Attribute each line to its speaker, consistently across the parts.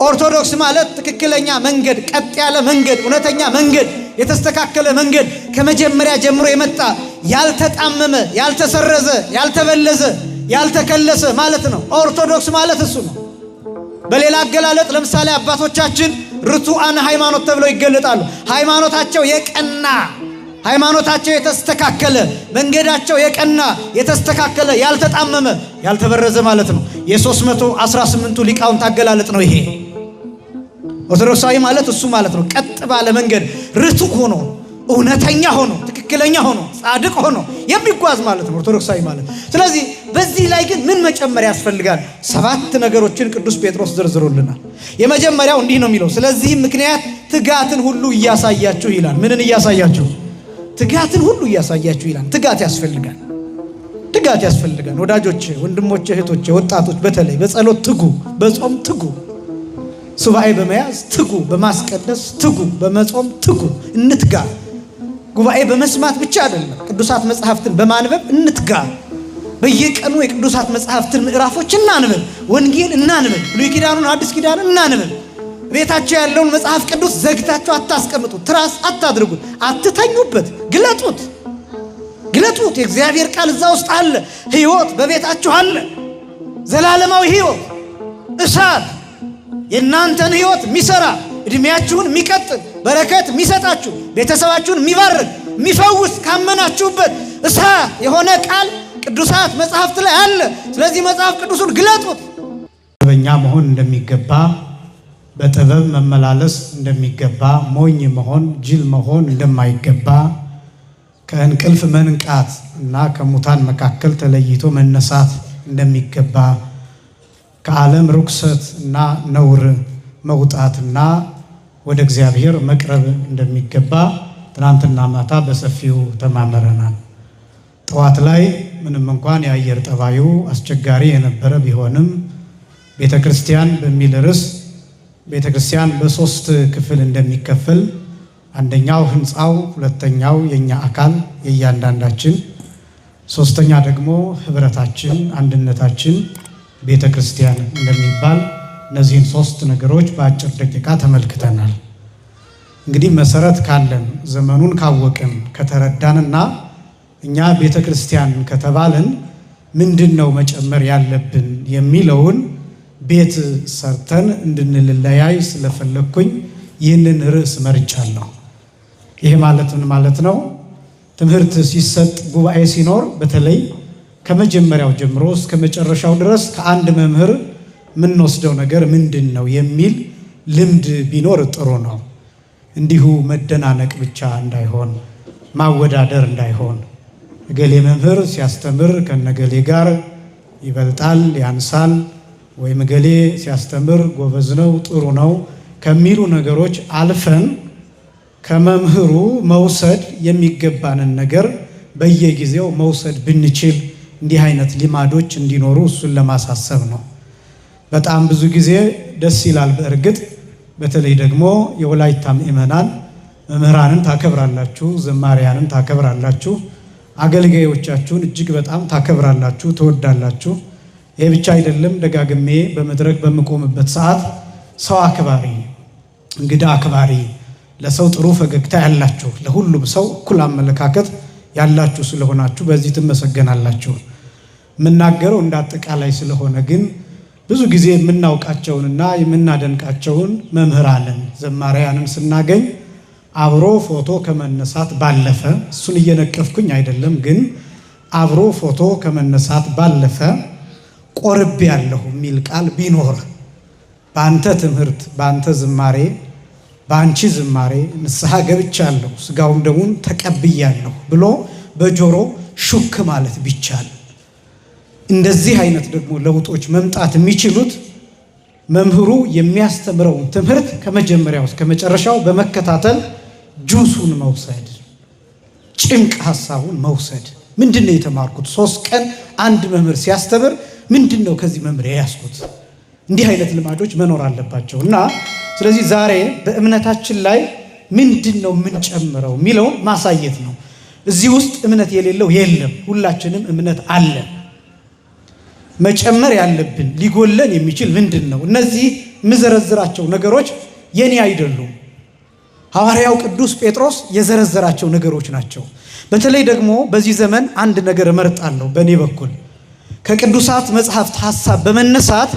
Speaker 1: ኦርቶዶክስ ማለት ትክክለኛ መንገድ፣ ቀጥ ያለ መንገድ፣ እውነተኛ መንገድ፣ የተስተካከለ መንገድ ከመጀመሪያ ጀምሮ የመጣ ያልተጣመመ፣ ያልተሰረዘ፣ ያልተበለዘ፣ ያልተከለሰ ማለት ነው። ኦርቶዶክስ ማለት እሱ ነው። በሌላ አገላለጥ ለምሳሌ አባቶቻችን ርቱዓነ ሃይማኖት ተብለው ይገለጣሉ። ሃይማኖታቸው የቀና፣ ሃይማኖታቸው የተስተካከለ፣ መንገዳቸው የቀና፣ የተስተካከለ፣ ያልተጣመመ፣ ያልተበረዘ ማለት ነው። የ318ቱ ሊቃውንት አገላለጥ ነው ይሄ። ኦርቶዶክሳዊ ማለት እሱ ማለት ነው። ቀጥ ባለ መንገድ ርቱዕ ሆኖ፣ እውነተኛ ሆኖ፣ ትክክለኛ ሆኖ፣ ጻድቅ ሆኖ የሚጓዝ ማለት ነው ኦርቶዶክሳዊ ማለት። ስለዚህ በዚህ ላይ ግን ምን መጨመር ያስፈልጋል? 7 ነገሮችን ቅዱስ ጴጥሮስ ዘርዝሮልናል። የመጀመሪያው እንዲህ ነው የሚለው፣ ስለዚህም ምክንያት ትጋትን ሁሉ እያሳያችሁ ይላል። ምንን እያሳያችሁ? ትጋትን ሁሉ እያሳያችሁ ይላል። ትጋት ያስፈልጋል። ትጋት ያስፈልጋል ወዳጆቼ፣ ወንድሞቼ፣ እህቶቼ፣ ወጣቶች በተለይ በጸሎት ትጉ፣ በጾም ትጉ፣ ሱባኤ በመያዝ ትጉ፣ በማስቀደስ ትጉ፣ በመጾም ትጉ፣ እንትጋ። ጉባኤ በመስማት ብቻ አይደለም፣ ቅዱሳት መጽሐፍትን በማንበብ እንትጋ። በየቀኑ የቅዱሳት መጽሐፍትን ምዕራፎች እናንበብ፣ ወንጌል እናንበብ፣ ብሉይ ኪዳኑን አዲስ ኪዳኑን እናንበብ። ቤታቸው ያለውን መጽሐፍ ቅዱስ ዘግታችሁ አታስቀምጡት፣ ትራስ አታድርጉት፣ አትተኙበት፣ ግለጡት፣ ግለጡት። የእግዚአብሔር ቃል እዛ ውስጥ አለ። ሕይወት በቤታችሁ አለ፣ ዘላለማዊ ሕይወት፣ እሳት፣ የእናንተን ሕይወት የሚሰራ እድሜያችሁን የሚቀጥል በረከት የሚሰጣችሁ ቤተሰባችሁን የሚባርክ የሚፈውስ ካመናችሁበት እሳት የሆነ ቃል ቅዱሳት መጽሐፍት ላይ አለ። ስለዚህ መጽሐፍ ቅዱሱን ግለጡት።
Speaker 2: ጥበበኛ መሆን እንደሚገባ፣ በጥበብ መመላለስ እንደሚገባ፣ ሞኝ መሆን ጅል መሆን እንደማይገባ፣ ከእንቅልፍ መንቃት እና ከሙታን መካከል ተለይቶ መነሳት እንደሚገባ፣ ከዓለም ርኩሰት እና ነውር መውጣትና ወደ እግዚአብሔር መቅረብ እንደሚገባ ትናንትና ማታ በሰፊው ተማመረናል። ጠዋት ላይ ምንም እንኳን የአየር ጠባዩ አስቸጋሪ የነበረ ቢሆንም ቤተክርስቲያን በሚል ርዕስ ቤተክርስቲያን በ3 ክፍል እንደሚከፈል፣ አንደኛው ህንፃው፣ ሁለተኛው የኛ አካል የእያንዳንዳችን፣ ሶስተኛ ደግሞ ህብረታችን፣ አንድነታችን ቤተክርስቲያን እንደሚባል እነዚህን 3 ነገሮች በአጭር ደቂቃ ተመልክተናል። እንግዲህ መሰረት ካለን ዘመኑን ካወቅን ከተረዳንና እኛ ቤተክርስቲያን ከተባልን ምንድነው መጨመር ያለብን የሚለውን ቤት ሰርተን እንድንለያይ ስለፈለኩኝ ይህንን ርዕስ መርጫለሁ። ይሄ ማለት ምን ማለት ነው? ትምህርት ሲሰጥ ጉባኤ ሲኖር በተለይ ከመጀመሪያው ጀምሮ እስከ መጨረሻው ድረስ ከአንድ መምህር ምንወስደው ነገር ምንድነው የሚል ልምድ ቢኖር ጥሩ ነው። እንዲሁ መደናነቅ ብቻ እንዳይሆን፣ ማወዳደር እንዳይሆን፣ እገሌ መምህር ሲያስተምር ከነገሌ ጋር ይበልጣል ያንሳል፣ ወይም እገሌ ሲያስተምር ጎበዝ ነው ጥሩ ነው ከሚሉ ነገሮች አልፈን ከመምህሩ መውሰድ የሚገባንን ነገር በየጊዜው መውሰድ ብንችል እንዲህ አይነት ልማዶች እንዲኖሩ እሱን ለማሳሰብ ነው። በጣም ብዙ ጊዜ ደስ ይላል። በእርግጥ በተለይ ደግሞ የወላይታ ምእመናን መምህራንን ታከብራላችሁ፣ ዘማሪያንን ታከብራላችሁ፣ አገልጋዮቻችሁን እጅግ በጣም ታከብራላችሁ፣ ትወዳላችሁ። ይሄ ብቻ አይደለም። ደጋግሜ በመድረክ በመቆምበት ሰዓት ሰው አክባሪ፣ እንግዳ አክባሪ፣ ለሰው ጥሩ ፈገግታ ያላችሁ፣ ለሁሉም ሰው እኩል አመለካከት ያላችሁ ስለሆናችሁ በዚህ ትመሰገናላችሁ። የምናገረው እንዳጠቃላይ ስለሆነ ግን ብዙ ጊዜ የምናውቃቸውንና የምናደንቃቸውን መምህራንን ዘማሪያንን ስናገኝ አብሮ ፎቶ ከመነሳት ባለፈ እሱን እየነቀፍኩኝ አይደለም፣ ግን አብሮ ፎቶ ከመነሳት ባለፈ ቆርቤ ያለሁ የሚል ቃል ቢኖር በአንተ ትምህርት፣ በአንተ ዝማሬ፣ በአንቺ ዝማሬ ንስሐ ገብቻለሁ ስጋውን ደሙን ተቀብያለሁ ብሎ በጆሮ ሹክ ማለት ቢቻል፣ እንደዚህ አይነት ደግሞ ለውጦች መምጣት የሚችሉት መምህሩ የሚያስተምረውን ትምህርት ከመጀመሪያው እስከ መጨረሻው በመከታተል ጁሱን መውሰድ፣ ጭንቅ ሐሳቡን መውሰድ። ምንድነው የተማርኩት? 3 ቀን አንድ መምህር ሲያስተምር ምንድነው ከዚህ መምህር ያስኩት? እንዲህ አይነት ልማዶች መኖር አለባቸው እና ስለዚህ ዛሬ በእምነታችን ላይ ምንድነው የምንጨምረው የሚለውን ማሳየት ነው። እዚህ ውስጥ እምነት የሌለው የለም። ሁላችንም እምነት አለ። መጨመር ያለብን ሊጎለን የሚችል ምንድነው? እነዚህ
Speaker 1: ምዘረዝራቸው ነገሮች የኔ አይደሉም። ሐዋርያው ቅዱስ ጴጥሮስ የዘረዘራቸው ነገሮች ናቸው። በተለይ ደግሞ በዚህ ዘመን አንድ ነገር እመርጣለሁ በእኔ በኩል ከቅዱሳት መጽሐፍት ሐሳብ በመነሳት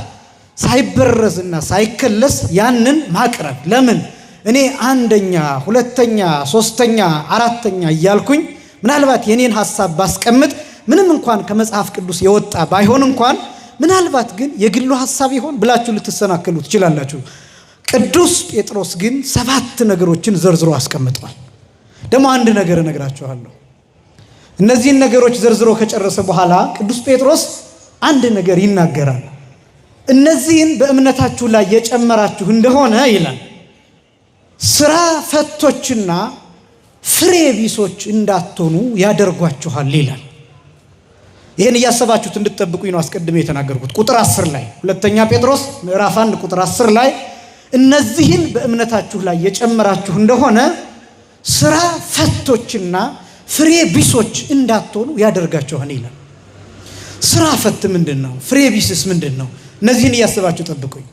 Speaker 1: ሳይበረዝና ሳይከለስ ያንን ማቅረብ። ለምን እኔ አንደኛ፣ ሁለተኛ፣ ሶስተኛ፣ አራተኛ እያልኩኝ ምናልባት የኔን ሐሳብ ባስቀምጥ ምንም እንኳን ከመጽሐፍ ቅዱስ የወጣ ባይሆን እንኳን ምናልባት ግን የግሉ ሐሳብ ይሆን ብላችሁ ልትሰናከሉ ትችላላችሁ። ቅዱስ ጴጥሮስ ግን 7 ነገሮችን ዘርዝሮ አስቀምጧል። ደግሞ አንድ ነገር እነግራችኋለሁ። እነዚህን ነገሮች ዘርዝሮ ከጨረሰ በኋላ ቅዱስ ጴጥሮስ አንድ ነገር ይናገራል። እነዚህን በእምነታችሁ ላይ የጨመራችሁ እንደሆነ ይላል ስራ ፈቶችና ፍሬ ቢሶች እንዳትሆኑ ያደርጓችኋል ይላል። ይህን እያሰባችሁት እንድትጠብቁኝ ነው አስቀድሜ የተናገርኩት። ቁጥር 10 ላይ ሁለተኛ ጴጥሮስ ምዕራፍ 1 ቁጥር 10 ላይ እነዚህን በእምነታችሁ ላይ የጨመራችሁ እንደሆነ ስራ ፈቶችና ፍሬ ቢሶች እንዳትሆኑ ያደርጋችኋል ይላል። ስራ ፈት ምንድን ነው? ፍሬ ቢስስ ምንድን ነው? እነዚህን እያሰባችሁ ጠብቁኝ።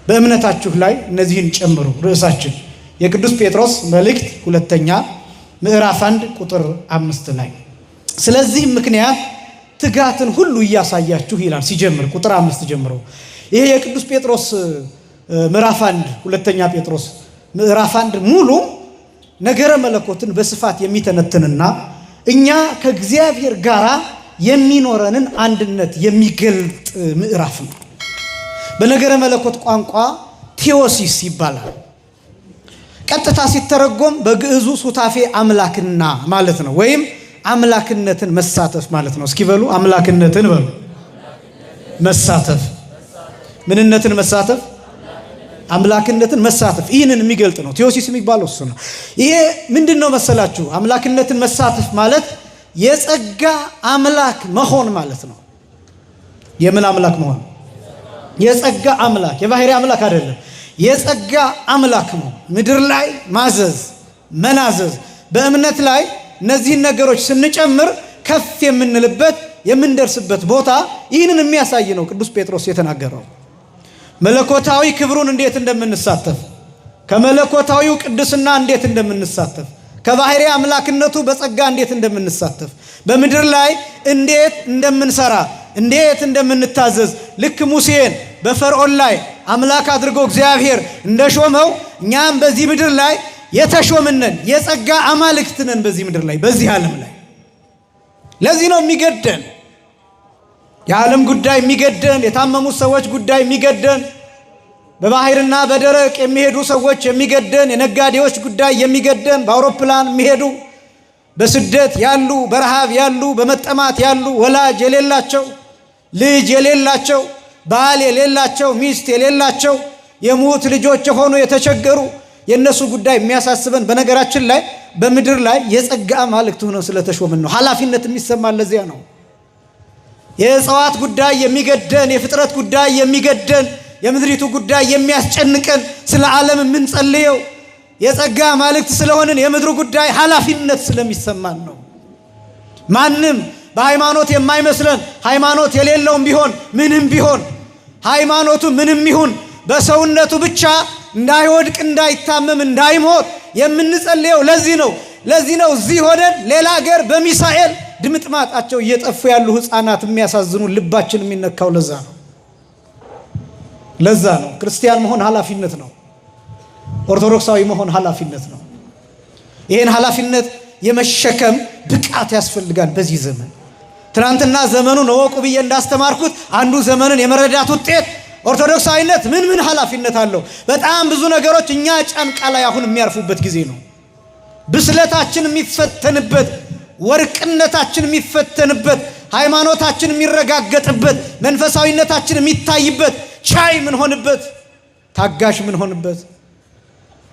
Speaker 1: በእምነታችሁ ላይ እነዚህን ጨምሩ። ርዕሳችን የቅዱስ ጴጥሮስ መልእክት ሁለተኛ ምዕራፍ 1 ቁጥር 5 ላይ ስለዚህ ምክንያት ትጋትን ሁሉ እያሳያችሁ ይላል። ሲጀምር ቁጥር 5 ጀምሮ ይሄ የቅዱስ ጴጥሮስ ምዕራፍ 1 ሁለተኛ ጴጥሮስ ምዕራፍ 1 ሙሉ ነገረ መለኮትን በስፋት የሚተነትንና እኛ ከእግዚአብሔር ጋር የሚኖረንን አንድነት የሚገልጥ ምዕራፍ ነው። በነገረ መለኮት ቋንቋ ቴዎሲስ ይባላል። ቀጥታ ሲተረጎም በግዕዙ ሱታፌ አምላክና ማለት ነው፣ ወይም አምላክነትን መሳተፍ ማለት ነው። እስኪ በሉ አምላክነትን በሉ። መሳተፍ ምንነትን መሳተፍ አምላክነትን መሳተፍ ይህንን የሚገልጥ ነው። ቴዎሲስ የሚባለው እሱ ነው። ይሄ ምንድን ነው መሰላችሁ? አምላክነትን መሳተፍ ማለት የጸጋ አምላክ መሆን ማለት ነው። የምን አምላክ መሆን? የጸጋ አምላክ፣ የባህሪ አምላክ አይደለም። የጸጋ አምላክ ነው። ምድር ላይ ማዘዝ፣ መናዘዝ፣ በእምነት ላይ እነዚህን ነገሮች ስንጨምር ከፍ የምንልበት የምንደርስበት ቦታ ይህንን የሚያሳይ ነው ቅዱስ ጴጥሮስ የተናገረው። መለኮታዊ ክብሩን እንዴት እንደምንሳተፍ፣ ከመለኮታዊው ቅድስና እንዴት እንደምንሳተፍ፣ ከባህሪ አምላክነቱ በጸጋ እንዴት እንደምንሳተፍ፣ በምድር ላይ እንዴት እንደምንሰራ፣ እንዴት እንደምንታዘዝ፣ ልክ ሙሴን በፈርዖን ላይ አምላክ አድርጎ እግዚአብሔር እንደሾመው እኛም በዚህ ምድር ላይ የተሾምነን የጸጋ አማልክት ነን። በዚህ ምድር ላይ በዚህ ዓለም ላይ ለዚህ ነው የሚገደን የዓለም ጉዳይ የሚገደን፣ የታመሙት ሰዎች ጉዳይ የሚገደን፣ በባህርና በደረቅ የሚሄዱ ሰዎች የሚገደን፣ የነጋዴዎች ጉዳይ የሚገደን፣ በአውሮፕላን የሚሄዱ፣ በስደት ያሉ፣ በረሃብ ያሉ፣ በመጠማት ያሉ፣ ወላጅ የሌላቸው፣ ልጅ የሌላቸው፣ ባል የሌላቸው፣ ሚስት የሌላቸው፣ የሙት ልጆች የሆኑ የተቸገሩ፣ የነሱ ጉዳይ የሚያሳስበን። በነገራችን ላይ በምድር ላይ የጸጋ አማልክት ሆነው ስለተሾምን ነው። ኃላፊነት የሚሰማን ለዚያ ነው። የእጽዋት ጉዳይ የሚገደን፣ የፍጥረት ጉዳይ የሚገደን፣ የምድሪቱ ጉዳይ የሚያስጨንቀን፣ ስለ ዓለም የምንጸልየው የጸጋ አማልክት ስለሆንን የምድሩ ጉዳይ ኃላፊነት ስለሚሰማን ነው። ማንም በሃይማኖት የማይመስለን ሃይማኖት የሌለውም ቢሆን ምንም ቢሆን ሃይማኖቱ ምንም ይሁን በሰውነቱ ብቻ እንዳይወድቅ፣ እንዳይታመም፣ እንዳይሞት የምንጸልየው ለዚህ ነው። ለዚህ ነው እዚህ ሆነን ሌላ ሀገር በሚሳኤል ድምጥማጣቸው እየጠፉ ያሉ ህፃናት የሚያሳዝኑ ልባችን የሚነካው ለዛ ነው። ለዛ ነው ክርስቲያን መሆን ኃላፊነት ነው። ኦርቶዶክሳዊ መሆን ኃላፊነት ነው። ይህን ኃላፊነት የመሸከም ብቃት ያስፈልጋል በዚህ ዘመን። ትናንትና ዘመኑን እወቁ ብዬ እንዳስተማርኩት አንዱ ዘመንን የመረዳት ውጤት ኦርቶዶክሳዊነት ምን ኃላፊነት አለው። በጣም ብዙ ነገሮች እኛ ጫንቃ ላይ አሁን የሚያርፉበት ጊዜ ነው። ብስለታችን የሚፈተንበት፣ ወርቅነታችን የሚፈተንበት፣ ሃይማኖታችን የሚረጋገጥበት፣ መንፈሳዊነታችን የሚታይበት፣ ቻይ ምን ሆንበት፣ ታጋሽ ምን ሆንበት፣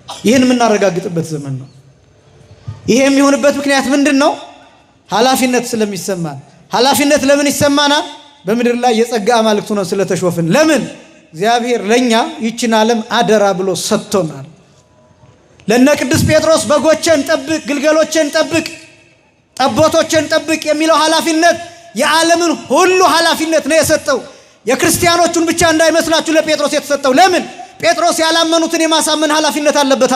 Speaker 1: ይህን የምናረጋግጥበት ዘመን ነው። ይሄ የሚሆንበት ምክንያት ምንድን ነው? ኃላፊነት ስለሚሰማን። ኃላፊነት ለምን ይሰማናል? በምድር ላይ የጸጋ አማልክት ሆነን ስለተሾፍን። ለምን? እግዚአብሔር ለኛ ይችን ዓለም አደራ ብሎ ሰጥቶናል። ለነ ቅዱስ ጴጥሮስ በጎቼን ጠብቅ፣ ግልገሎቼን ጠብቅ፣ ጠቦቶቼን ጠብቅ የሚለው ኃላፊነት የዓለምን ሁሉ ኃላፊነት ነው የሰጠው። የክርስቲያኖቹን ብቻ እንዳይመስላችሁ ለጴጥሮስ የተሰጠው። ለምን? ጴጥሮስ ያላመኑትን የማሳመን ኃላፊነት አለበት።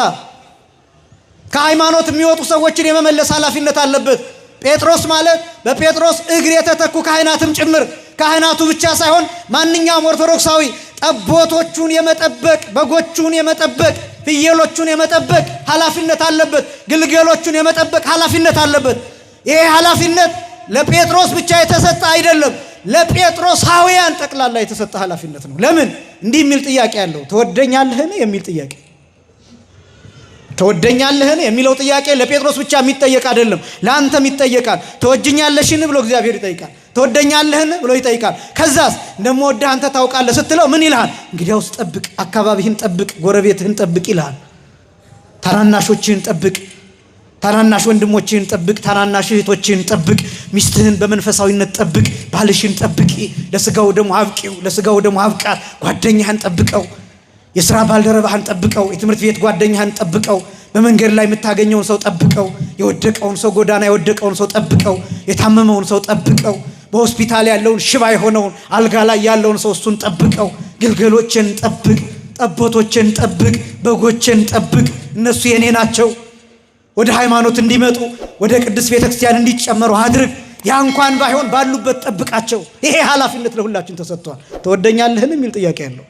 Speaker 1: ከሃይማኖት የሚወጡ ሰዎችን የመመለስ ኃላፊነት አለበት። ጴጥሮስ ማለት በጴጥሮስ እግር የተተኩ ካህናትም ጭምር፣ ካህናቱ ብቻ ሳይሆን ማንኛውም ኦርቶዶክሳዊ ጠቦቶቹን የመጠበቅ፣ በጎቹን የመጠበቅ፣ ፍየሎቹን የመጠበቅ ኃላፊነት አለበት። ግልገሎቹን የመጠበቅ ኃላፊነት አለበት። ይሄ ኃላፊነት ለጴጥሮስ ብቻ የተሰጠ አይደለም፣ ለጴጥሮሳውያን ጠቅላላ የተሰጠ ኃላፊነት ነው። ለምን እንዲህ የሚል ጥያቄ ያለው ትወደኛለህን የሚል ጥያቄ። ትወደኛለህን የሚለው ጥያቄ ለጴጥሮስ ብቻ የሚጠየቅ አይደለም፣ ለአንተም ይጠየቃል። ትወጅኛለሽን ብሎ እግዚአብሔር ይጠይቃል። ትወደኛለህን ብሎ ይጠይቃል። ከዛስ እንደምወድህ አንተ ታውቃለህ ስትለው ምን ይልሃል? እንግዲያውስ ጠብቅ፣ አካባቢህን ጠብቅ፣ ጎረቤትህን ጠብቅ ይልሃል። ታናናሾችህን ጠብቅ፣ ታናናሽ ወንድሞችህን ጠብቅ፣ ታናናሽ እህቶችህን ጠብቅ፣ ሚስትህን በመንፈሳዊነት ጠብቅ፣ ባልሽን ጠብቂ፣ ለስጋው ደሙ አብቂው፣ ለስጋው ደሙ አብቃት፣ ጓደኛህን ጠብቀው፣ የሥራ ባልደረባህን ጠብቀው፣ የትምህርት ቤት ጓደኛህን ጠብቀው፣ በመንገድ ላይ የምታገኘውን ሰው ጠብቀው፣ የወደቀውን ሰው ጎዳና የወደቀውን ሰው ጠብቀው፣ የታመመውን ሰው ጠብቀው፣ በሆስፒታል ያለውን ሽባ የሆነውን አልጋ ላይ ያለውን ሰው እሱን ጠብቀው፣ ግልገሎችን ጠብቅ፣ ጠቦቶችን ጠብቅ፣ በጎችን ጠብቅ፣ እነሱ የኔ ናቸው፣ ወደ ሃይማኖት እንዲመጡ ወደ ቅዱስ ቤተክርስቲያን እንዲጨመሩ አድርግ፣ ያ እንኳን ባይሆን ባሉበት ጠብቃቸው። ይሄ ኃላፊነት ለሁላችን ተሰጥቷል። ትወደኛለህን የሚል ጥያቄ ያለው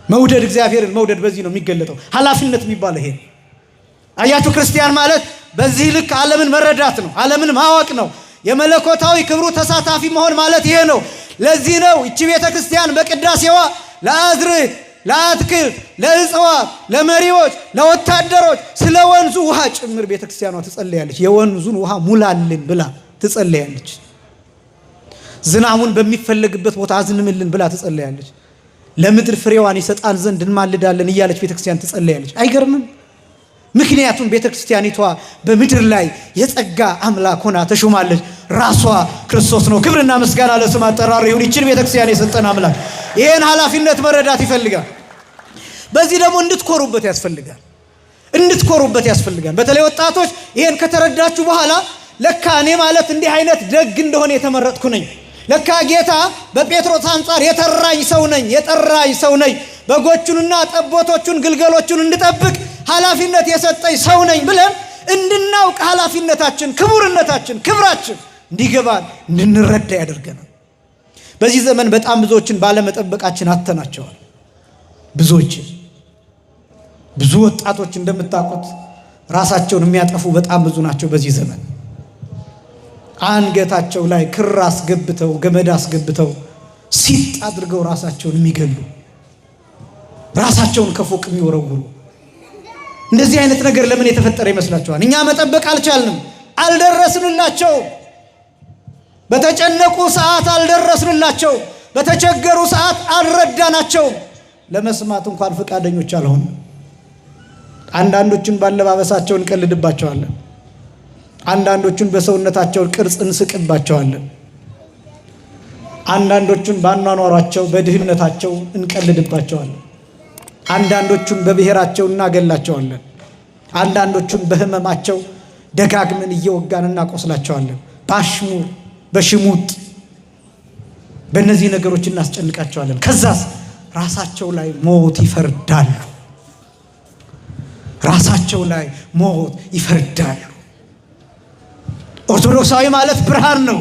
Speaker 1: መውደድ፣ እግዚአብሔርን መውደድ በዚህ ነው የሚገለጠው። ኃላፊነት የሚባል ይሄ አያችሁ። ክርስቲያን ማለት በዚህ ልክ ዓለምን መረዳት ነው፣ ዓለምን ማወቅ ነው። የመለኮታዊ ክብሩ ተሳታፊ መሆን ማለት ይሄ ነው። ለዚህ ነው እቺ ቤተክርስቲያን በቅዳሴዋ ለአዝርዕት፣ ለአትክልት፣ ለእጽዋት፣ ለመሪዎች፣ ለወታደሮች ስለ ወንዙ ውሃ ጭምር ቤተክርስቲያኗ ትጸልያለች። የወንዙን ውሃ ሙላልን ብላ ትጸልያለች። ዝናሙን በሚፈለግበት ቦታ አዝንምልን ብላ ትጸልያለች። ለምድር ፍሬዋን ይሰጣን ዘንድ እንማልዳለን እያለች ቤተክርስቲያን ትጸልያለች። አይገርምም? ምክንያቱም ቤተክርስቲያኒቷ በምድር ላይ የጸጋ አምላክ ሆና ተሾማለች። ራሷ ክርስቶስ ነው። ክብርና ምስጋና ለስም አጠራሩ ይሁን። ይችን ቤተክርስቲያን የሰጠን አምላክ ይሄን ኃላፊነት መረዳት ይፈልጋል። በዚህ ደግሞ እንድትኮሩበት ያስፈልጋል። እንድትኮሩበት ያስፈልጋል። በተለይ ወጣቶች ይሄን ከተረዳችሁ በኋላ ለካ እኔ ማለት እንዲህ አይነት ደግ እንደሆነ የተመረጥኩ ነኝ፣ ለካ ጌታ በጴጥሮስ አንጻር የተራኝ ሰው ነኝ፣ የጠራኝ ሰው ነኝ፣ በጎቹንና ጠቦቶቹን ግልገሎቹን እንድጠብቅ ኃላፊነት የሰጠኝ ሰው ነኝ ብለን እንድናውቅ ኃላፊነታችን፣ ክቡርነታችን፣ ክብራችን እንዲገባን እንድንረዳ ያደርገናል። በዚህ ዘመን በጣም ብዙዎችን ባለመጠበቃችን አተናቸዋል። ብዙ ወጣቶች እንደምታውቁት ራሳቸውን የሚያጠፉ በጣም ብዙ ናቸው። በዚህ ዘመን አንገታቸው ላይ ክር አስገብተው ገመድ አስገብተው ሲጥ አድርገው ራሳቸውን የሚገሉ፣ ራሳቸውን ከፎቅ የሚወረውሩ። እንደዚህ አይነት ነገር ለምን የተፈጠረ ይመስላችኋል? እኛ መጠበቅ አልቻልንም፣ አልደረስንላቸው። በተጨነቁ ሰዓት አልደረስንላቸው፣ በተቸገሩ ሰዓት አልረዳናቸው። ለመስማት እንኳን ፈቃደኞች አልሆንም። አንዳንዶቹን ባለባበሳቸው እንቀልድባቸዋለን፣ አንዳንዶቹን በሰውነታቸው ቅርጽ እንስቅባቸዋለን፣ አንዳንዶቹን ባኗኗሯቸው በድህነታቸው እንቀልድባቸዋለን፣ አንዳንዶቹን በብሔራቸው እናገላቸዋለን፣ አንዳንዶቹን በህመማቸው ደጋግመን እየወጋን እናቆስላቸዋለን። በአሽሙር በሽሙጥ በእነዚህ ነገሮች እናስጨንቃቸዋለን። ከዛስ ራሳቸው ላይ ሞት ይፈርዳሉ። ራሳቸው ላይ ሞት ይፈርዳሉ። ኦርቶዶክሳዊ ማለት ብርሃን ነው።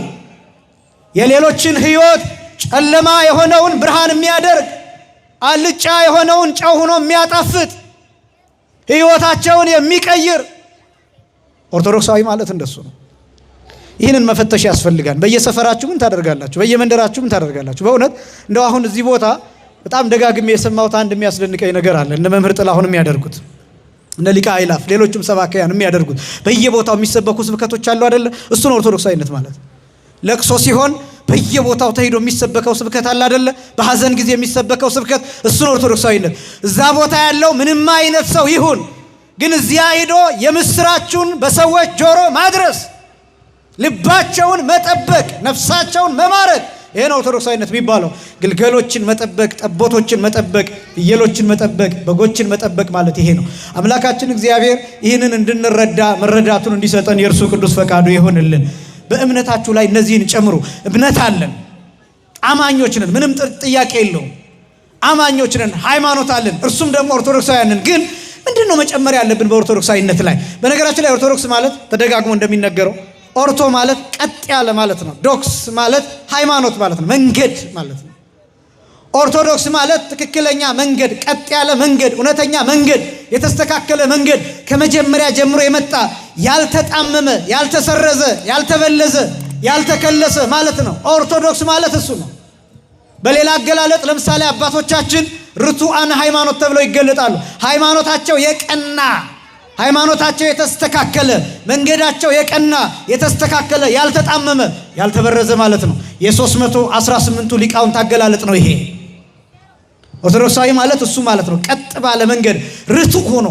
Speaker 1: የሌሎችን ህይወት ጨለማ የሆነውን ብርሃን የሚያደርግ፣ አልጫ የሆነውን ጨው ሆኖ የሚያጣፍጥ፣ ህይወታቸውን የሚቀይር ኦርቶዶክሳዊ ማለት እንደሱ ነው። ይህንን መፈተሽ ያስፈልጋል። በየሰፈራችሁ ምን ታደርጋላችሁ? በየመንደራችሁ ምን ታደርጋላችሁ? በእውነት እንደው አሁን እዚህ ቦታ በጣም ደጋግሜ የሰማሁት አንድ የሚያስደንቀኝ ነገር አለ። እነ መምህር ጥላሁን የሚያደርጉት፣ እነ ሊቀ አእላፍ፣ ሌሎችም ሰባካያን የሚያደርጉት በየቦታው የሚሰበኩ ስብከቶች አሉ አይደለ? እሱ ነው ኦርቶዶክሳዊነት ማለት። ለቅሶ ሲሆን በየቦታው ተሄዶ የሚሰበከው ስብከት አለ አይደለ? በሐዘን ጊዜ የሚሰበከው ስብከት፣ እሱ ነው ኦርቶዶክሳዊነት። እዛ ቦታ ያለው ምንም አይነት ሰው ይሁን፣ ግን እዚያ ሄዶ የምስራቹን በሰዎች ጆሮ ማድረስ፣ ልባቸውን መጠበቅ፣ ነፍሳቸውን መማረክ፣ ይሄ ነው ኦርቶዶክሳዊነት የሚባለው። ግልገሎችን መጠበቅ፣ ጠቦቶችን መጠበቅ፣ ፍየሎችን መጠበቅ፣ በጎችን መጠበቅ ማለት ይሄ ነው። አምላካችን እግዚአብሔር ይህንን እንድንረዳ መረዳቱን እንዲሰጠን የእርሱ ቅዱስ ፈቃዱ ይሆንልን። በእምነታችሁ ላይ እነዚህን ጨምሩ። እምነት አለን፣ አማኞች ነን፣ ምንም ጥያቄ የለውም። አማኞች ነን፣ ሃይማኖት አለን፣ እርሱም ደግሞ ኦርቶዶክሳውያን ነን። ግን ምንድነው መጨመር ያለብን በኦርቶዶክሳዊነት ላይ? በነገራችን ላይ ኦርቶዶክስ ማለት ተደጋግሞ እንደሚነገረው ኦርቶ ማለት ቀጥ ያለ ማለት ነው። ዶክስ ማለት ሃይማኖት ማለት ነው፣ መንገድ ማለት ነው። ኦርቶዶክስ ማለት ትክክለኛ መንገድ፣ ቀጥ ያለ መንገድ፣ እውነተኛ መንገድ፣ የተስተካከለ መንገድ፣ ከመጀመሪያ ጀምሮ የመጣ ያልተጣመመ፣ ያልተሰረዘ፣ ያልተበለዘ፣ ያልተከለሰ ማለት ነው። ኦርቶዶክስ ማለት እሱ ነው። በሌላ አገላለጥ ለምሳሌ አባቶቻችን ርቱዓን ሃይማኖት ተብለው ይገለጣሉ። ሃይማኖታቸው የቀና፣ ሃይማኖታቸው የተስተካከለ፣ መንገዳቸው የቀና የተስተካከለ፣ ያልተጣመመ፣ ያልተበረዘ ማለት ነው። የ318ቱ ሊቃውንት አገላለጥ ነው ይሄ። ኦርቶዶክሳዊ ማለት እሱ ማለት ነው። ቀጥ ባለ መንገድ ርቱዕ ሆኖ፣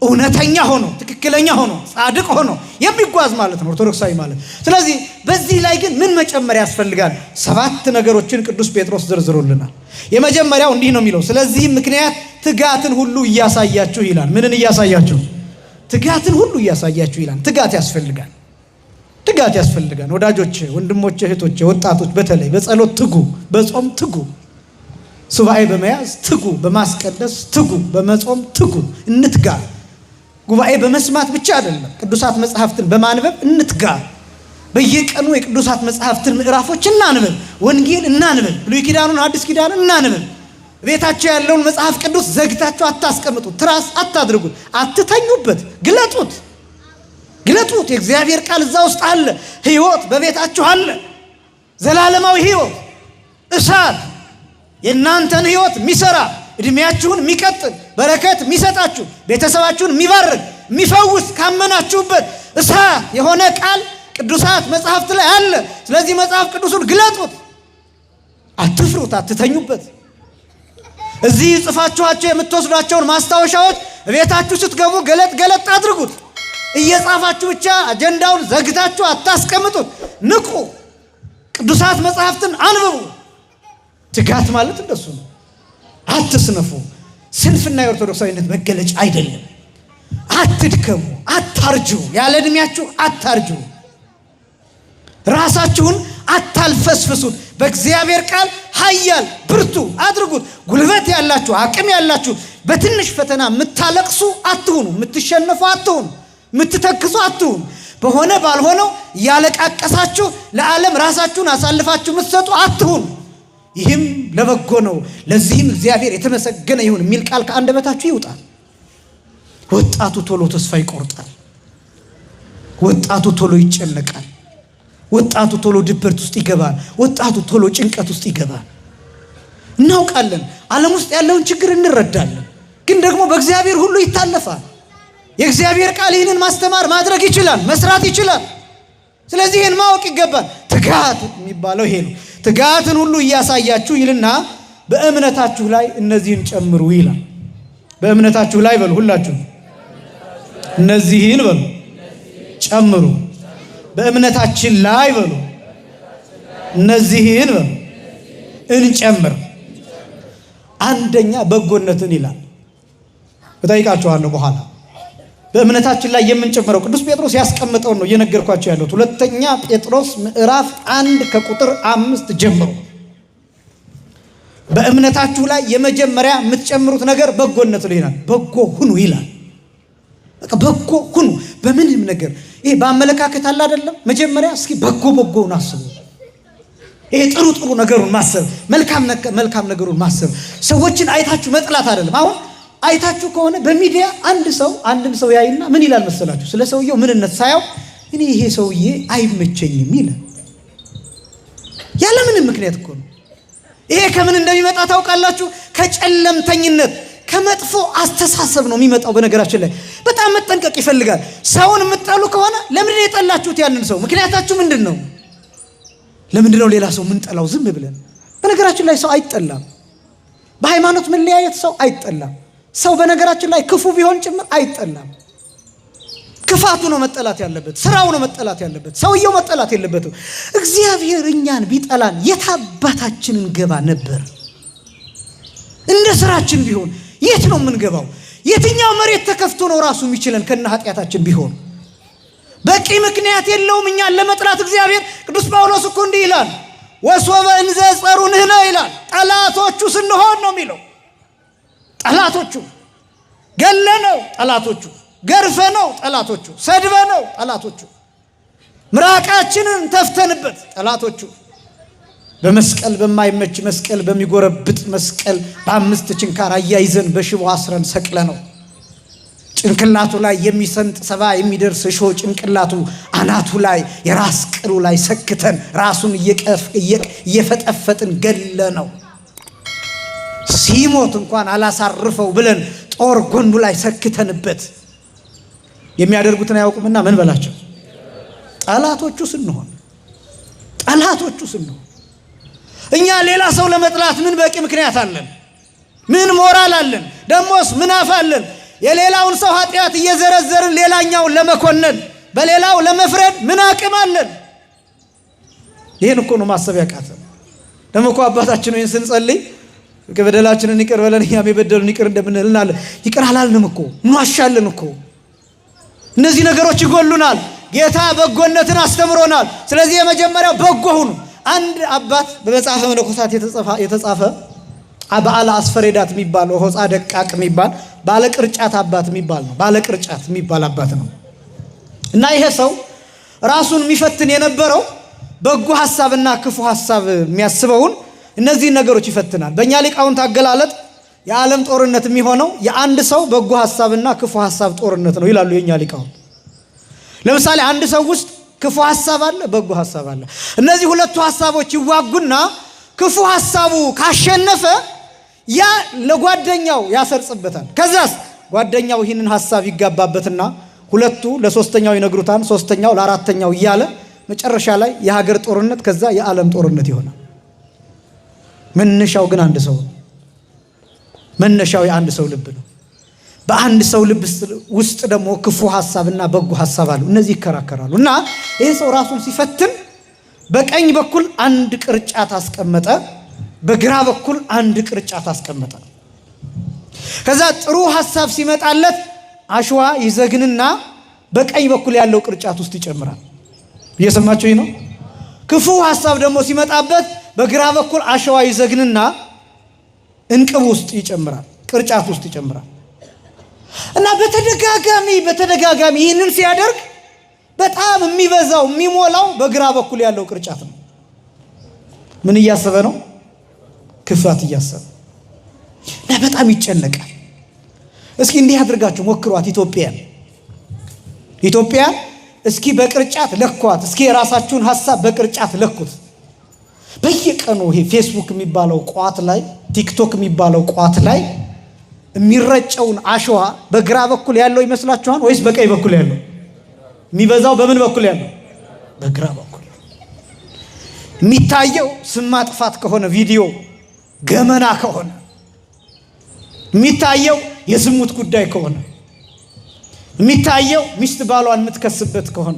Speaker 1: እውነተኛ ሆኖ፣ ትክክለኛ ሆኖ፣ ጻድቅ ሆኖ የሚጓዝ ማለት ነው ኦርቶዶክሳዊ ማለት። ስለዚህ በዚህ ላይ ግን ምን መጨመር ያስፈልጋል? 7 ነገሮችን ቅዱስ ጴጥሮስ ዘርዝሮልናል። የመጀመሪያው እንዲህ ነው የሚለው፣ ስለዚህ ምክንያት ትጋትን ሁሉ እያሳያችሁ ይላል። ምንን እያሳያችሁ? ትጋትን ሁሉ እያሳያችሁ ይላል። ትጋት ያስፈልጋል። ትጋት ያስፈልጋል። ወዳጆች፣ ወንድሞች፣ እህቶች፣ ወጣቶች በተለይ በጸሎት ትጉ፣ በጾም ትጉ፣ ሱባኤ በመያዝ ትጉ፣ በማስቀደስ ትጉ፣ በመጾም ትጉ። እንትጋ። ጉባኤ በመስማት ብቻ አይደለም፣ ቅዱሳት መጽሐፍትን በማንበብ እንትጋ። በየቀኑ የቅዱሳት መጽሐፍትን ምዕራፎች እናንበብ፣ ወንጌል እናንበብ፣ ብሉይ ኪዳኑን አዲስ ኪዳኑን እናንበብ። ቤታቸው ያለውን መጽሐፍ ቅዱስ ዘግታችሁ አታስቀምጡት፣ ትራስ አታድርጉት፣ አትተኙበት፣ ግለጡት፣ ግለጡት። የእግዚአብሔር ቃል እዛ ውስጥ አለ። ሕይወት በቤታችሁ አለ፣ ዘላለማዊ ሕይወት፣ እሳት፣ የእናንተን ሕይወት የሚሰራ እድሜያችሁን የሚቀጥል በረከት የሚሰጣችሁ ቤተሰባችሁን የሚባርክ የሚፈውስ ካመናችሁበት እሳት የሆነ ቃል ቅዱሳት መጽሐፍት ላይ አለ። ስለዚህ መጽሐፍ ቅዱሱን ግለጡት፣ አትፍሩት፣ አትተኙበት። እዚህ ጽፋችኋቸው የምትወስዷቸውን ማስታወሻዎች ቤታችሁ ስትገቡ ገለጥ ገለጥ አድርጉት። እየጻፋችሁ ብቻ አጀንዳውን ዘግታችሁ አታስቀምጡት። ንቁ፣ ቅዱሳት መጽሐፍትን አንብቡ። ትጋት ማለት እንደሱ ነው። አትስነፉ። ስንፍና የኦርቶዶክሳዊነት መገለጫ አይደለም። አትድከሙ፣ አታርጁ፣ ያለ ዕድሜያችሁ አታርጁ። ራሳችሁን አታልፈስፍሱት። በእግዚአብሔር ቃል ኃያል ብርቱ አድርጉት። ጉልበት ያላችሁ፣ አቅም ያላችሁ፣ በትንሽ ፈተና የምታለቅሱ አትሁኑ፣ የምትሸነፉ አትሁኑ፣ የምትተክሱ አትሁኑ። በሆነ ባልሆነው እያለቃቀሳችሁ ለዓለም ራሳችሁን አሳልፋችሁ የምትሰጡ አትሁኑ። ይህም ለበጎ ነው፣ ለዚህም እግዚአብሔር የተመሰገነ ይሁን የሚል ቃል ከአንደበታችሁ ይውጣል። ወጣቱ ቶሎ ተስፋ ይቆርጣል። ወጣቱ ቶሎ ይጨነቃል። ወጣቱ ቶሎ ድብርት ውስጥ ይገባል። ወጣቱ ቶሎ ጭንቀት ውስጥ ይገባል። እናውቃለን፣ ዓለም ውስጥ ያለውን ችግር እንረዳለን። ግን ደግሞ በእግዚአብሔር ሁሉ ይታለፋል። የእግዚአብሔር ቃል ይህንን ማስተማር ማድረግ ይችላል፣ መስራት ይችላል። ስለዚህ ይህን ማወቅ ይገባል። ትጋት የሚባለው ይሄ ነው። ትጋትን ሁሉ እያሳያችሁ ይልና በእምነታችሁ ላይ እነዚህን ጨምሩ ይላል። በእምነታችሁ ላይ በሉ፣ ሁላችሁ እነዚህን በሉ ጨምሩ። በእምነታችን ላይ በሉ እነዚህን በሉ እንጨምር። አንደኛ በጎነትን ይላል። እጠይቃችኋለሁ በኋላ። በእምነታችን ላይ የምንጨምረው ቅዱስ ጴጥሮስ ያስቀምጠው ነው እየነገርኳቸው ያለሁት። ሁለተኛ ጴጥሮስ ምዕራፍ 1 ከቁጥር 5 ጀምሮ በእምነታችሁ ላይ የመጀመሪያ የምትጨምሩት ነገር በጎነት ነው ይላል። በጎ ሁኑ ይላል። በቃ በጎ ሁኑ። በምንም ነገር ይሄ በአመለካከት አለ አይደለም። መጀመሪያ እስኪ በጎውን አስቡ። ይሄ ጥሩ ነገሩን ማሰብ፣ መልካም ነገሩን ማሰብ። ሰዎችን አይታችሁ መጥላት አይደለም። አሁን አይታችሁ ከሆነ በሚዲያ አንድን ሰው ያይና ምን ይላል መሰላችሁ? ስለ ሰውየው ምንነት ሳያው እኔ ይሄ ሰውዬ አይመቸኝም ይላል። ያለ ምንም ምክንያት እኮ ነው። ይሄ ከምን እንደሚመጣ ታውቃላችሁ? ከጨለምተኝነት፣ ከመጥፎ አስተሳሰብ ነው የሚመጣው። በነገራችን ላይ በጣም መጠንቀቅ ይፈልጋል። ሰውን የምትጠሉ ከሆነ ለምንድን ነው የጠላችሁት ያንን ሰው? ምክንያታችሁ ምንድን ነው? ለምንድን ነው ሌላ ሰው የምንጠላው ዝም ብለን? በነገራችን ላይ ሰው አይጠላም። በሃይማኖት መለያየት ሰው አይጠላም። ሰው በነገራችን ላይ ክፉ ቢሆን ጭምር አይጠላም። ክፋቱ ነው መጠላት ያለበት፣ ስራው ነው መጠላት ያለበት፣ ሰውየው መጠላት የለበትም። እግዚአብሔር እኛን ቢጠላን የታባታችንን ገባ ነበር? እንደ ስራችን ቢሆን የት ነው የምንገባው? የትኛው መሬት ተከፍቶ ነው ራሱ የሚችለን? ከነ ኃጢአታችን ቢሆን በቂ ምክንያት የለውም እኛን ለመጥላት እግዚአብሔር። ቅዱስ ጳውሎስ እኮ እንዲህ ይላል፣ ወሶበ እንዘ ጸሩንህነ ይላል፣ ጠላቶቹ ስንሆን ነው የሚለው። ጠላቶቹ፣ ገለነው ጠላቶቹ፣ ገርፈነው ጠላቶቹ፣ ሰድበነው ጠላቶቹ፣ ምራቃችንን ተፍተንበት ጠላቶቹ፣ በመስቀል በማይመች መስቀል በሚጎረብጥ መስቀል በአምስት ችንካር አያይዘን በሽቦ አስረን ሰቅለነው ጭንቅላቱ ላይ የሚሰንጥ 70 የሚደርስ እሾህ ጭንቅላቱ አናቱ ላይ የራስ ቅሉ ላይ ሰክተን ራሱን እየፈጠፈጥን ገለነው። ሲሞት እንኳን አላሳርፈው ብለን ጦር ጎንዱ ላይ ሰክተንበት የሚያደርጉትን አያውቁምና ምን በላቸው። ጠላቶቹ ስንሆን እኛ ሌላ ሰው ለመጥላት ምን በቂ ምክንያት አለን? ምን ሞራል አለን? ደሞስ ምን አፍ አለን? የሌላውን ሰው ኃጢአት እየዘረዘርን ሌላኛውን ለመኮነን በሌላው ለመፍረድ ምን አቅም አለን? ይሄን እኮ ነው ማሰብ ያቃተን። ደግሞ እኮ አባታችን ሆይን ስንጸልይ በደላችንን ይቅር በለን እኛም የበደሉን ይቅር እንደምንል እናለ። ይቅር አላልንም እኮ እንዋሻለን እኮ። እነዚህ ነገሮች ይጎሉናል። ጌታ በጎነትን አስተምሮናል። ስለዚህ የመጀመሪያው በጎ ሁኑ። አንድ አባት በመጽሐፈ መነኮሳት የተጻፈ በዓለ አስፈሬዳት የሚባል ሆጻ ደቃቅ የሚባል ባለቅርጫት አባት የሚባል ነው። ባለቅርጫት የሚባል አባት ነው። እና ይሄ ሰው ራሱን የሚፈትን የነበረው በጎ ሐሳብና ክፉ ሐሳብ የሚያስበውን እነዚህ ነገሮች ይፈትናል። በእኛ ሊቃውንት አገላለጥ የዓለም ጦርነት የሚሆነው የአንድ ሰው በጎ ሐሳብና ክፉ ሐሳብ ጦርነት ነው ይላሉ የኛ ሊቃውንት። ለምሳሌ አንድ ሰው ውስጥ ክፉ ሐሳብ አለ፣ በጎ ሐሳብ አለ። እነዚህ ሁለቱ ሐሳቦች ይዋጉና ክፉ ሐሳቡ ካሸነፈ ያ ለጓደኛው ያሰርጽበታል። ከዛስ ጓደኛው ይህንን ሐሳብ ይጋባበትና ሁለቱ ለሶስተኛው ይነግሩታል፣ ሶስተኛው ለአራተኛው እያለ መጨረሻ ላይ የሀገር ጦርነት ከዛ የዓለም ጦርነት ይሆናል። መነሻው ግን አንድ ሰው ነው። መነሻው የአንድ ሰው ልብ ነው። በአንድ ሰው ልብ ውስጥ ደግሞ ክፉ ሐሳብና በጎ ሐሳብ አሉ። እነዚህ ይከራከራሉ። እና ይህ ሰው ራሱን ሲፈትን በቀኝ በኩል አንድ ቅርጫት አስቀመጠ፣ በግራ በኩል አንድ ቅርጫት አስቀመጠ። ከዛ ጥሩ ሐሳብ ሲመጣለት አሸዋ ይዘግንና በቀኝ በኩል ያለው ቅርጫት ውስጥ ይጨምራል። እየሰማችሁኝ ነው? ክፉ ሐሳብ ደግሞ ሲመጣበት በግራ በኩል አሸዋ ይዘግንና እንቅብ ውስጥ ይጨምራል፣ ቅርጫት ውስጥ ይጨምራል። እና በተደጋጋሚ ይህንን ሲያደርግ በጣም የሚበዛው የሚሞላው በግራ በኩል ያለው ቅርጫት ነው። ምን እያሰበ ነው? ክፋት እያሰበ እና በጣም ይጨነቃል። እስኪ እንዲህ አድርጋችሁ ሞክሯት። ኢትዮጵያ እስኪ በቅርጫት ለኳት። እስኪ የራሳችሁን ሐሳብ በቅርጫት ለኩት። በየቀኑ ይሄ ፌስቡክ የሚባለው ቋት ላይ፣ ቲክቶክ የሚባለው ቋት ላይ የሚረጨውን አሸዋ በግራ በኩል ያለው ይመስላችኋል ወይስ በቀኝ በኩል ያለው? የሚበዛው በምን በኩል ያለው? በግራ በኩል። የሚታየው ስም ማጥፋት ከሆነ ቪዲዮ፣ ገመና ከሆነ የሚታየው የዝሙት ጉዳይ ከሆነ የሚታየው ሚስት ባሏን የምትከስበት ከሆነ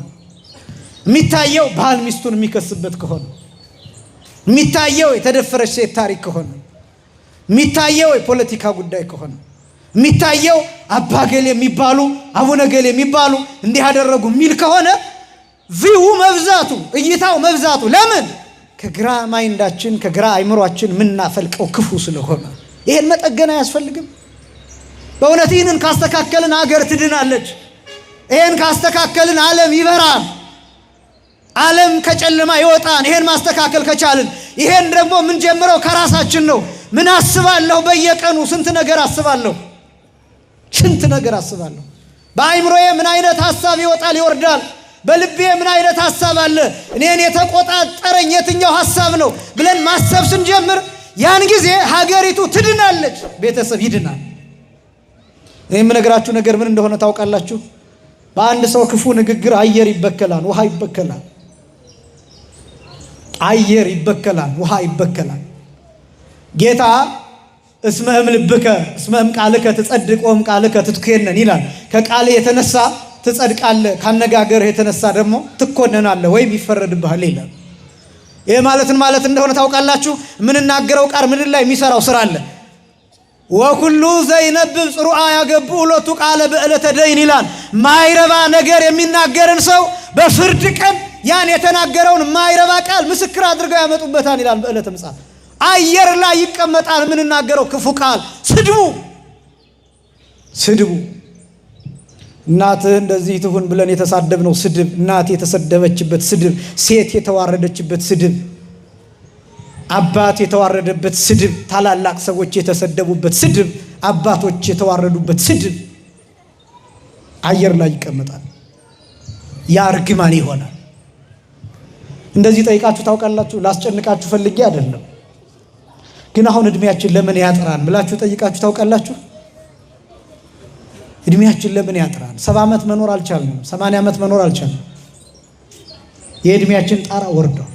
Speaker 1: የሚታየው ባል ሚስቱን የሚከስበት ከሆነ የሚታየው የተደፈረች ሴት ታሪክ ከሆነ የሚታየው የፖለቲካ ጉዳይ ከሆነ የሚታየው አባገል የሚባሉ አቡነገል የሚባሉ እንዲህ ያደረጉ የሚል ከሆነ ቪው መብዛቱ፣ እይታው መብዛቱ ለምን? ከግራ ማይንዳችን ከግራ አይምሯችን ምናፈልቀው ክፉ ስለሆነ። ይሄን መጠገን አያስፈልግም? በእውነት ይህንን ካስተካከልን አገር ትድናለች። ይሄን ካስተካከልን ዓለም ይበራል። ዓለም ከጨለማ ይወጣን። ይሄን ማስተካከል ከቻልን፣ ይሄን ደግሞ ምን ጀምረው ከራሳችን ነው። ምን አስባለሁ? በየቀኑ ስንት ነገር አስባለሁ። በአይምሮዬ ምን አይነት ሐሳብ ይወጣል ይወርዳል? በልቤ ምን አይነት ሐሳብ አለ? እኔን የተቆጣጠረኝ የትኛው ሐሳብ ነው ብለን ማሰብ ስንጀምር ያን ጊዜ ሀገሪቱ ትድናለች፣ ቤተሰብ ይድናል። እኔ የምነግራችሁ ነገር ምን እንደሆነ ታውቃላችሁ? በአንድ ሰው ክፉ ንግግር አየር ይበከላል፣ ውሃ ይበከላል። አየር ይበከላል፣ ውሃ ይበከላል። ጌታ እስመህም ልብከ እስመህም ቃልከ ትጸድቅ ወም ቃልከ ትትኮነን ይላል። ከቃል የተነሳ ትጸድቃለህ፣ ካነጋገርህ የተነሳ ደግሞ ትኮነናለህ ወይም ይፈረድብሃል ይላል። ይሄ ማለትን ማለት እንደሆነ ታውቃላችሁ? የምንናገረው ቃል ምድር ላይ የሚሰራው ስራ አለ። ወኩሉ ዘይነብብ ጽሩዓ ያገቡ ሁለቱ ቃለ በዕለተ ደይን ይላል። ማይረባ ነገር የሚናገርን ሰው በፍርድ ቀን ያን የተናገረውን ማይረባ ቃል ምስክር አድርገው ያመጡበታል ይላል። በዕለተ ምጽአት አየር ላይ ይቀመጣል የምንናገረው ክፉ ቃል፣ ስድቡ፣ ስድቡ እናትህ እንደዚህ ትሁን ብለን የተሳደብነው ስድብ፣ እናት የተሰደበችበት ስድብ፣ ሴት የተዋረደችበት ስድብ፣ አባት የተዋረደበት ስድብ፣ ታላላቅ ሰዎች የተሰደቡበት ስድብ፣ አባቶች የተዋረዱበት ስድብ አየር ላይ ይቀመጣል። ያ እርግማን ይሆናል። እንደዚህ ጠይቃችሁ ታውቃላችሁ? ላስጨንቃችሁ ፈልጌ አይደለም፣ ግን አሁን እድሜያችን ለምን ያጥራን ብላችሁ ጠይቃችሁ ታውቃላችሁ? እድሜያችን ለምን ያጥራን? 70 ዓመት መኖር አልቻልንም፣ 80 ዓመት መኖር አልቻልንም። የእድሜያችን ጣራ ወርዷል።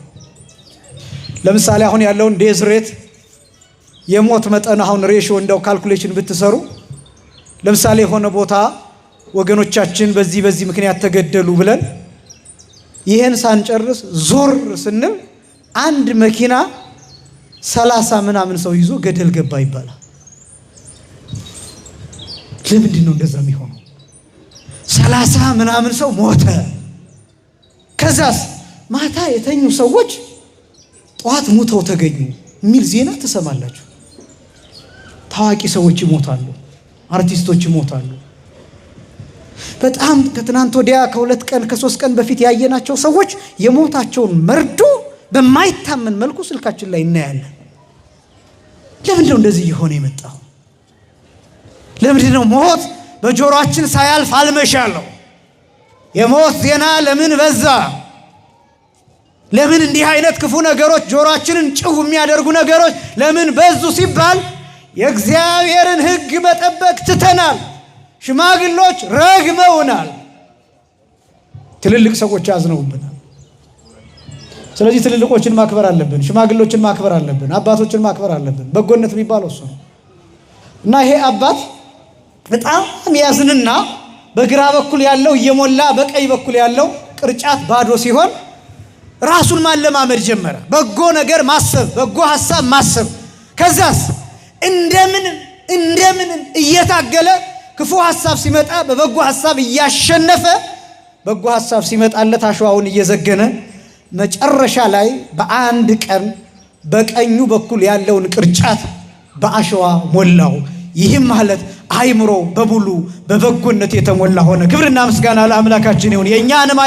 Speaker 1: ለምሳሌ አሁን ያለውን ዴዝ ሬት የሞት መጠን አሁን ሬሽዮ እንደው ካልኩሌሽን ብትሰሩ ለምሳሌ የሆነ ቦታ ወገኖቻችን በዚህ ምክንያት ተገደሉ ብለን ይሄን ሳንጨርስ ዞር ስንል አንድ መኪና 30 ምናምን ሰው ይዞ ገደል ገባ ይባላል። ለምንድን ነው እንደዛ የሚሆነው? 30 ምናምን ሰው ሞተ። ከዛስ ማታ የተኙ ሰዎች ጠዋት ሞተው ተገኙ የሚል ዜና ትሰማላችሁ። ታዋቂ ሰዎች ይሞታሉ፣ አርቲስቶች ይሞታሉ። በጣም ከትናንት ወዲያ ከ2 ቀን ከ3 ቀን በፊት ያየናቸው ሰዎች የሞታቸውን መርዶ በማይታመን መልኩ ስልካችን ላይ እናያለን። ለምንድን ነው እንደዚህ እየሆነ የመጣው? ለምንድን ነው ሞት በጆሮአችን ሳያልፍ አልመሻለሁ? የሞት ዜና ለምን በዛ? ለምን እንዲህ አይነት ክፉ ነገሮች ጆሮአችንን ጭው የሚያደርጉ ነገሮች ለምን በዙ ሲባል የእግዚአብሔርን ሕግ መጠበቅ ትተናል። ሽማግሎች ረግመውናል። ትልልቅ ሰዎች ያዝነውብናል። ስለዚህ ትልልቆችን ማክበር አለብን፣ ሽማግሎችን ማክበር አለብን፣ አባቶችን ማክበር አለብን። በጎነት የሚባለው እሱ ነው እና ይሄ አባት በጣም ያዝንና በግራ በኩል ያለው እየሞላ በቀኝ በኩል ያለው ቅርጫት ባዶ ሲሆን ራሱን ማለማመድ ጀመረ። በጎ ነገር ማሰብ፣ በጎ ሐሳብ ማሰብ። ከዛስ እንደምን እየታገለ ክፉ ሐሳብ ሲመጣ በበጎ ሐሳብ እያሸነፈ በጎ ሐሳብ ሲመጣለት አሸዋውን እየዘገነ መጨረሻ ላይ በአንድ ቀን በቀኙ በኩል ያለውን ቅርጫት በአሸዋ ሞላው። ይህም ማለት አይምሮ በሙሉ በበጎነት የተሞላ ሆነ። ክብርና ምስጋና ለአምላካችን ይሁን። የኛንም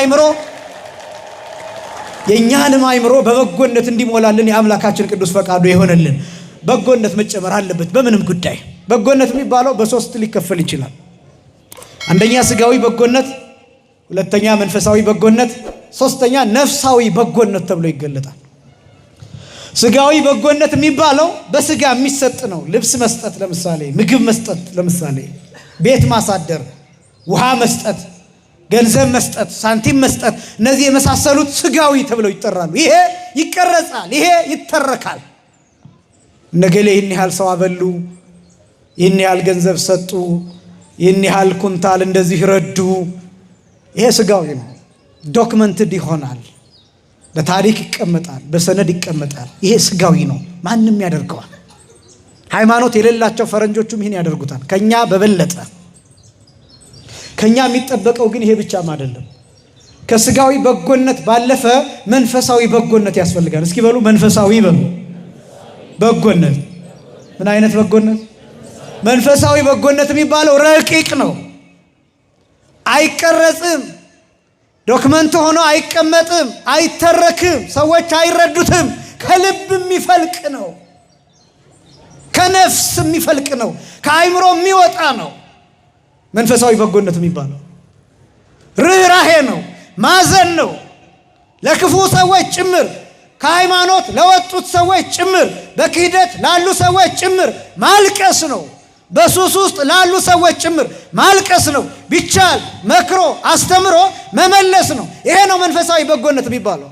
Speaker 1: አይምሮ በበጎነት እንዲሞላልን የአምላካችን ቅዱስ ፈቃዱ ይሆነልን። በጎነት መጨመር አለበት በምንም ጉዳይ። በጎነት የሚባለው በሶስት ሊከፈል ይችላል። አንደኛ ስጋዊ በጎነት፣ ሁለተኛ መንፈሳዊ በጎነት፣ ሶስተኛ ነፍሳዊ በጎነት ተብሎ ይገለጣል። ስጋዊ በጎነት የሚባለው በስጋ የሚሰጥ ነው። ልብስ መስጠት ለምሳሌ፣ ምግብ መስጠት ለምሳሌ፣ ቤት ማሳደር፣ ውሃ መስጠት፣ ገንዘብ መስጠት፣ ሳንቲም መስጠት፣ እነዚህ የመሳሰሉት ስጋዊ ተብለው ይጠራሉ። ይሄ ይቀረጻል፣ ይሄ ይተረካል። ነገሌ ይህን ያህል ሰው አበሉ፣ ይህን ያህል ገንዘብ ሰጡ፣ ይህን ያህል ኩንታል እንደዚህ ረዱ። ይሄ ስጋዊ ነው። ዶክመንትድ ይሆናል፣ በታሪክ ይቀመጣል፣ በሰነድ ይቀመጣል። ይሄ ስጋዊ ነው፣ ማንም ያደርገዋል። ሃይማኖት የሌላቸው ፈረንጆቹም ይህን ያደርጉታል ከኛ በበለጠ። ከኛ የሚጠበቀው ግን ይሄ ብቻም አይደለም። ከስጋዊ በጎነት ባለፈ መንፈሳዊ በጎነት ያስፈልጋል። እስኪ በሉ መንፈሳዊ በሉ። በጎነት ምን አይነት በጎነት? መንፈሳዊ በጎነት የሚባለው ረቂቅ ነው፣ አይቀረጽም፣ ዶክመንት ሆኖ አይቀመጥም፣ አይተረክም፣ ሰዎች አይረዱትም። ከልብ የሚፈልቅ ነው፣ ከነፍስ የሚፈልቅ ነው፣ ከአይምሮ የሚወጣ ነው። መንፈሳዊ በጎነት የሚባለው ርኅራሄ ነው፣ ማዘን ነው፣ ለክፉ ሰዎች ጭምር፣ ከሃይማኖት ለወጡት ሰዎች ጭምር፣ በክህደት ላሉ ሰዎች ጭምር ማልቀስ ነው። በሱስ ውስጥ ላሉ ሰዎች ጭምር ማልቀስ ነው። ቢቻል መክሮ አስተምሮ መመለስ ነው። ይሄ ነው መንፈሳዊ በጎነት የሚባለው።